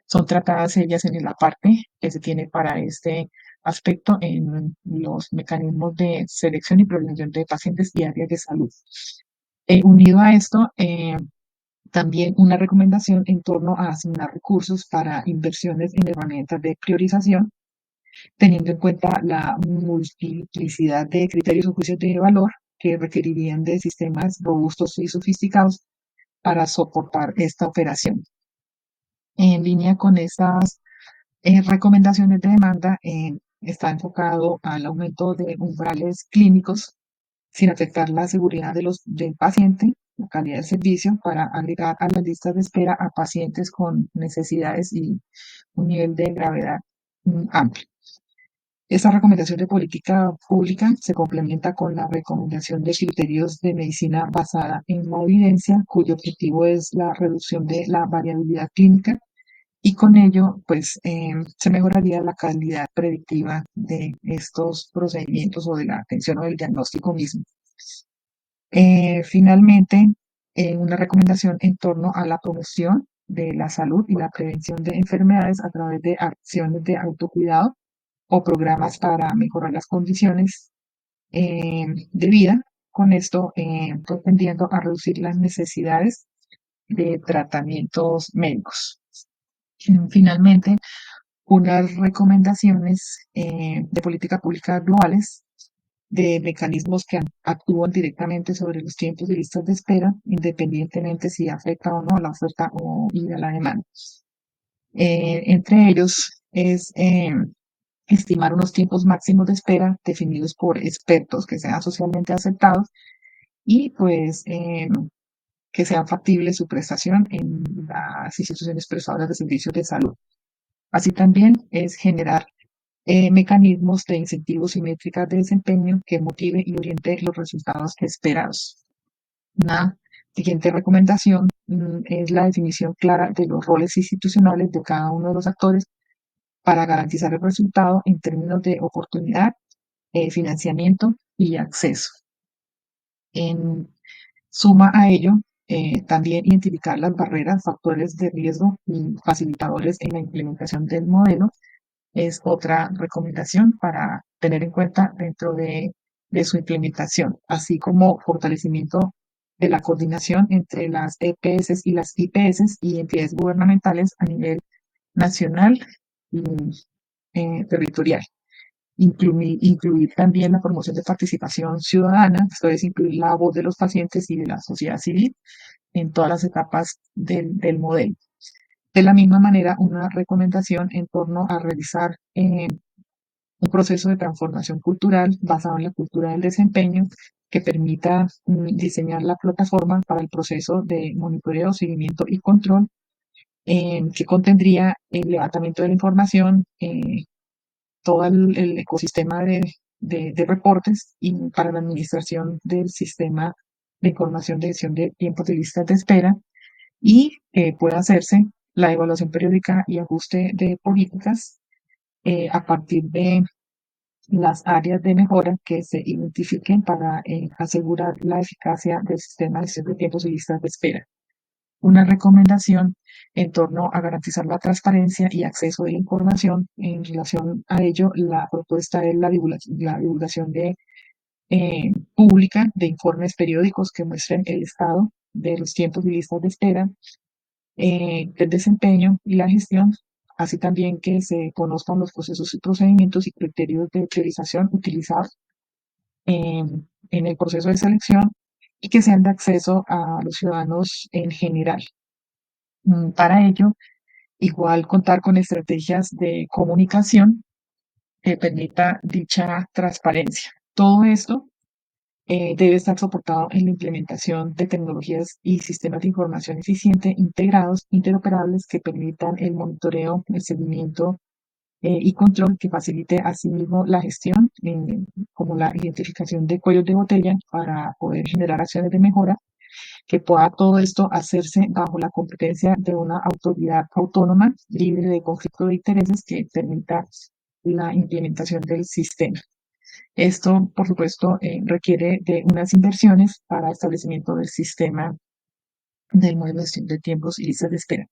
son tratadas ellas en la parte que se tiene para este aspecto en los mecanismos de selección y prevención de pacientes y áreas de salud. Unido a esto, también una recomendación en torno a asignar recursos para inversiones en herramientas de priorización teniendo en cuenta la multiplicidad de criterios o juicios de valor que requerirían de sistemas robustos y sofisticados para soportar esta operación. En línea con estas recomendaciones de demanda, está enfocado al aumento de umbrales clínicos sin afectar la seguridad del paciente, la calidad del servicio, para agregar a las listas de espera a pacientes con necesidades y un nivel de gravedad amplio. Esta recomendación de política pública se complementa con la recomendación de criterios de medicina basada en la evidencia, cuyo objetivo es la reducción de la variabilidad clínica y con ello, pues, se mejoraría la calidad predictiva de estos procedimientos o de la atención o del diagnóstico mismo. Finalmente, una recomendación en torno a la promoción de la salud y la prevención de enfermedades a través de acciones de autocuidado o programas para mejorar las condiciones de vida. Con esto, propendiendo a reducir las necesidades de tratamientos médicos. Finalmente, unas recomendaciones de política pública globales de mecanismos que actúan directamente sobre los tiempos y listas de espera, independientemente si afecta o no a la oferta y a la demanda. Entre ellos es estimar unos tiempos máximos de espera definidos por expertos que sean socialmente aceptados y pues que sea factible su prestación en las instituciones prestadoras de servicios de salud. Así también es generar mecanismos de incentivos y métricas de desempeño que motive y oriente los resultados esperados. Una siguiente recomendación es la definición clara de los roles institucionales de cada uno de los actores para garantizar el resultado en términos de oportunidad, financiamiento y acceso. En suma a ello, también identificar las barreras, factores de riesgo y facilitadores en la implementación del modelo es otra recomendación para tener en cuenta dentro de su implementación, así como fortalecimiento de la coordinación entre las EPS y las IPS y entidades gubernamentales a nivel nacional y territorial. Incluir también la promoción de participación ciudadana, esto es incluir la voz de los pacientes y de la sociedad civil en todas las etapas del modelo. De la misma manera, una recomendación en torno a realizar un proceso de transformación cultural basado en la cultura del desempeño que permita diseñar la plataforma para el proceso de monitoreo, seguimiento y control, que contendría el levantamiento de la información, todo el ecosistema de reportes y para la administración del sistema de información de gestión de tiempos de listas de espera y puede hacerse la evaluación periódica y ajuste de políticas a partir de las áreas de mejora que se identifiquen para asegurar la eficacia del sistema de gestión de tiempos y listas de espera. Una recomendación en torno a garantizar la transparencia y acceso de la información. En relación a ello, la propuesta es la divulgación pública de informes periódicos que muestren el estado de los tiempos y listas de espera, del desempeño y la gestión, así también que se conozcan los procesos y procedimientos y criterios de priorización utilizados en el proceso de selección y que sean de acceso a los ciudadanos en general. Para ello, igual contar con estrategias de comunicación que permita dicha transparencia. Todo esto debe estar soportado en la implementación de tecnologías y sistemas de información eficiente integrados, interoperables, que permitan el monitoreo, el seguimiento y control, que facilite asimismo la gestión, como la identificación de cuellos de botella para poder generar acciones de mejora, que pueda todo esto hacerse bajo la competencia de una autoridad autónoma, libre de conflicto de intereses, que permita la implementación del sistema. Esto, por supuesto, requiere de unas inversiones para establecimiento del sistema del modelo de gestión de tiempos y listas de espera.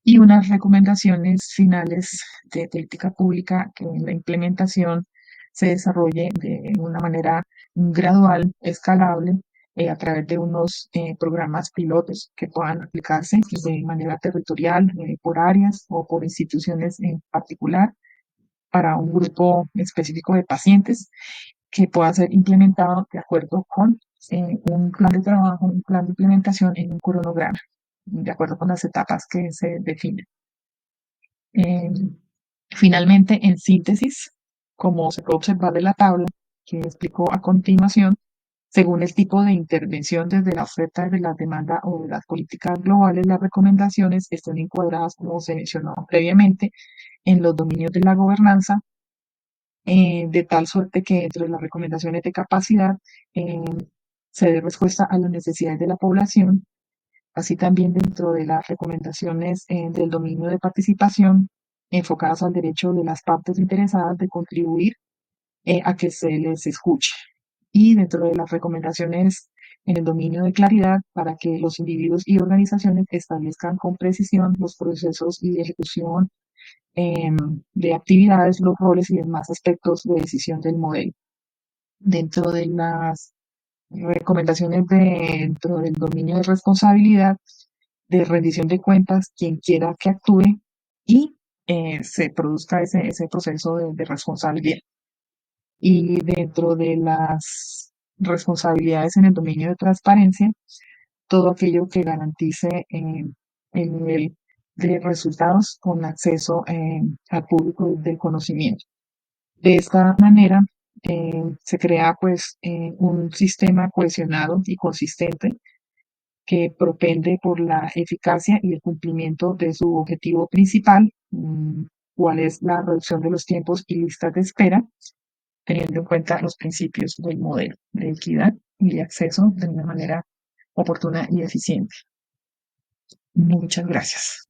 Y unas recomendaciones finales de política pública que en la implementación se desarrolle de una manera gradual, escalable, a través de unos programas pilotos que puedan aplicarse de manera territorial, por áreas o por instituciones en particular, para un grupo específico de pacientes que pueda ser implementado de acuerdo con un plan de trabajo, un plan de implementación en un cronograma, de acuerdo con las etapas que se definen. Finalmente, en síntesis, como se puede observar de la tabla que explico a continuación, según el tipo de intervención desde la oferta de la demanda o de las políticas globales, las recomendaciones están encuadradas, como se mencionó previamente, en los dominios de la gobernanza, de tal suerte que dentro de las recomendaciones de capacidad se dé respuesta a las necesidades de la población, así también dentro de las recomendaciones del dominio de participación enfocadas al derecho de las partes interesadas de contribuir a que se les escuche. Y dentro de las recomendaciones en el dominio de claridad para que los individuos y organizaciones establezcan con precisión los procesos y ejecución de actividades, los roles y demás aspectos de decisión del modelo. Dentro de las recomendaciones dentro del dominio de responsabilidad, de rendición de cuentas quien quiera que actúe y se produzca ese proceso de responsabilidad. Y dentro de las responsabilidades en el dominio de transparencia, todo aquello que garantice el nivel de resultados con acceso al público del conocimiento. De esta manera, se crea pues un sistema cohesionado y consistente que propende por la eficacia y el cumplimiento de su objetivo principal, cuál es la reducción de los tiempos y listas de espera, teniendo en cuenta los principios del modelo de equidad y de acceso de una manera oportuna y eficiente. Muchas gracias.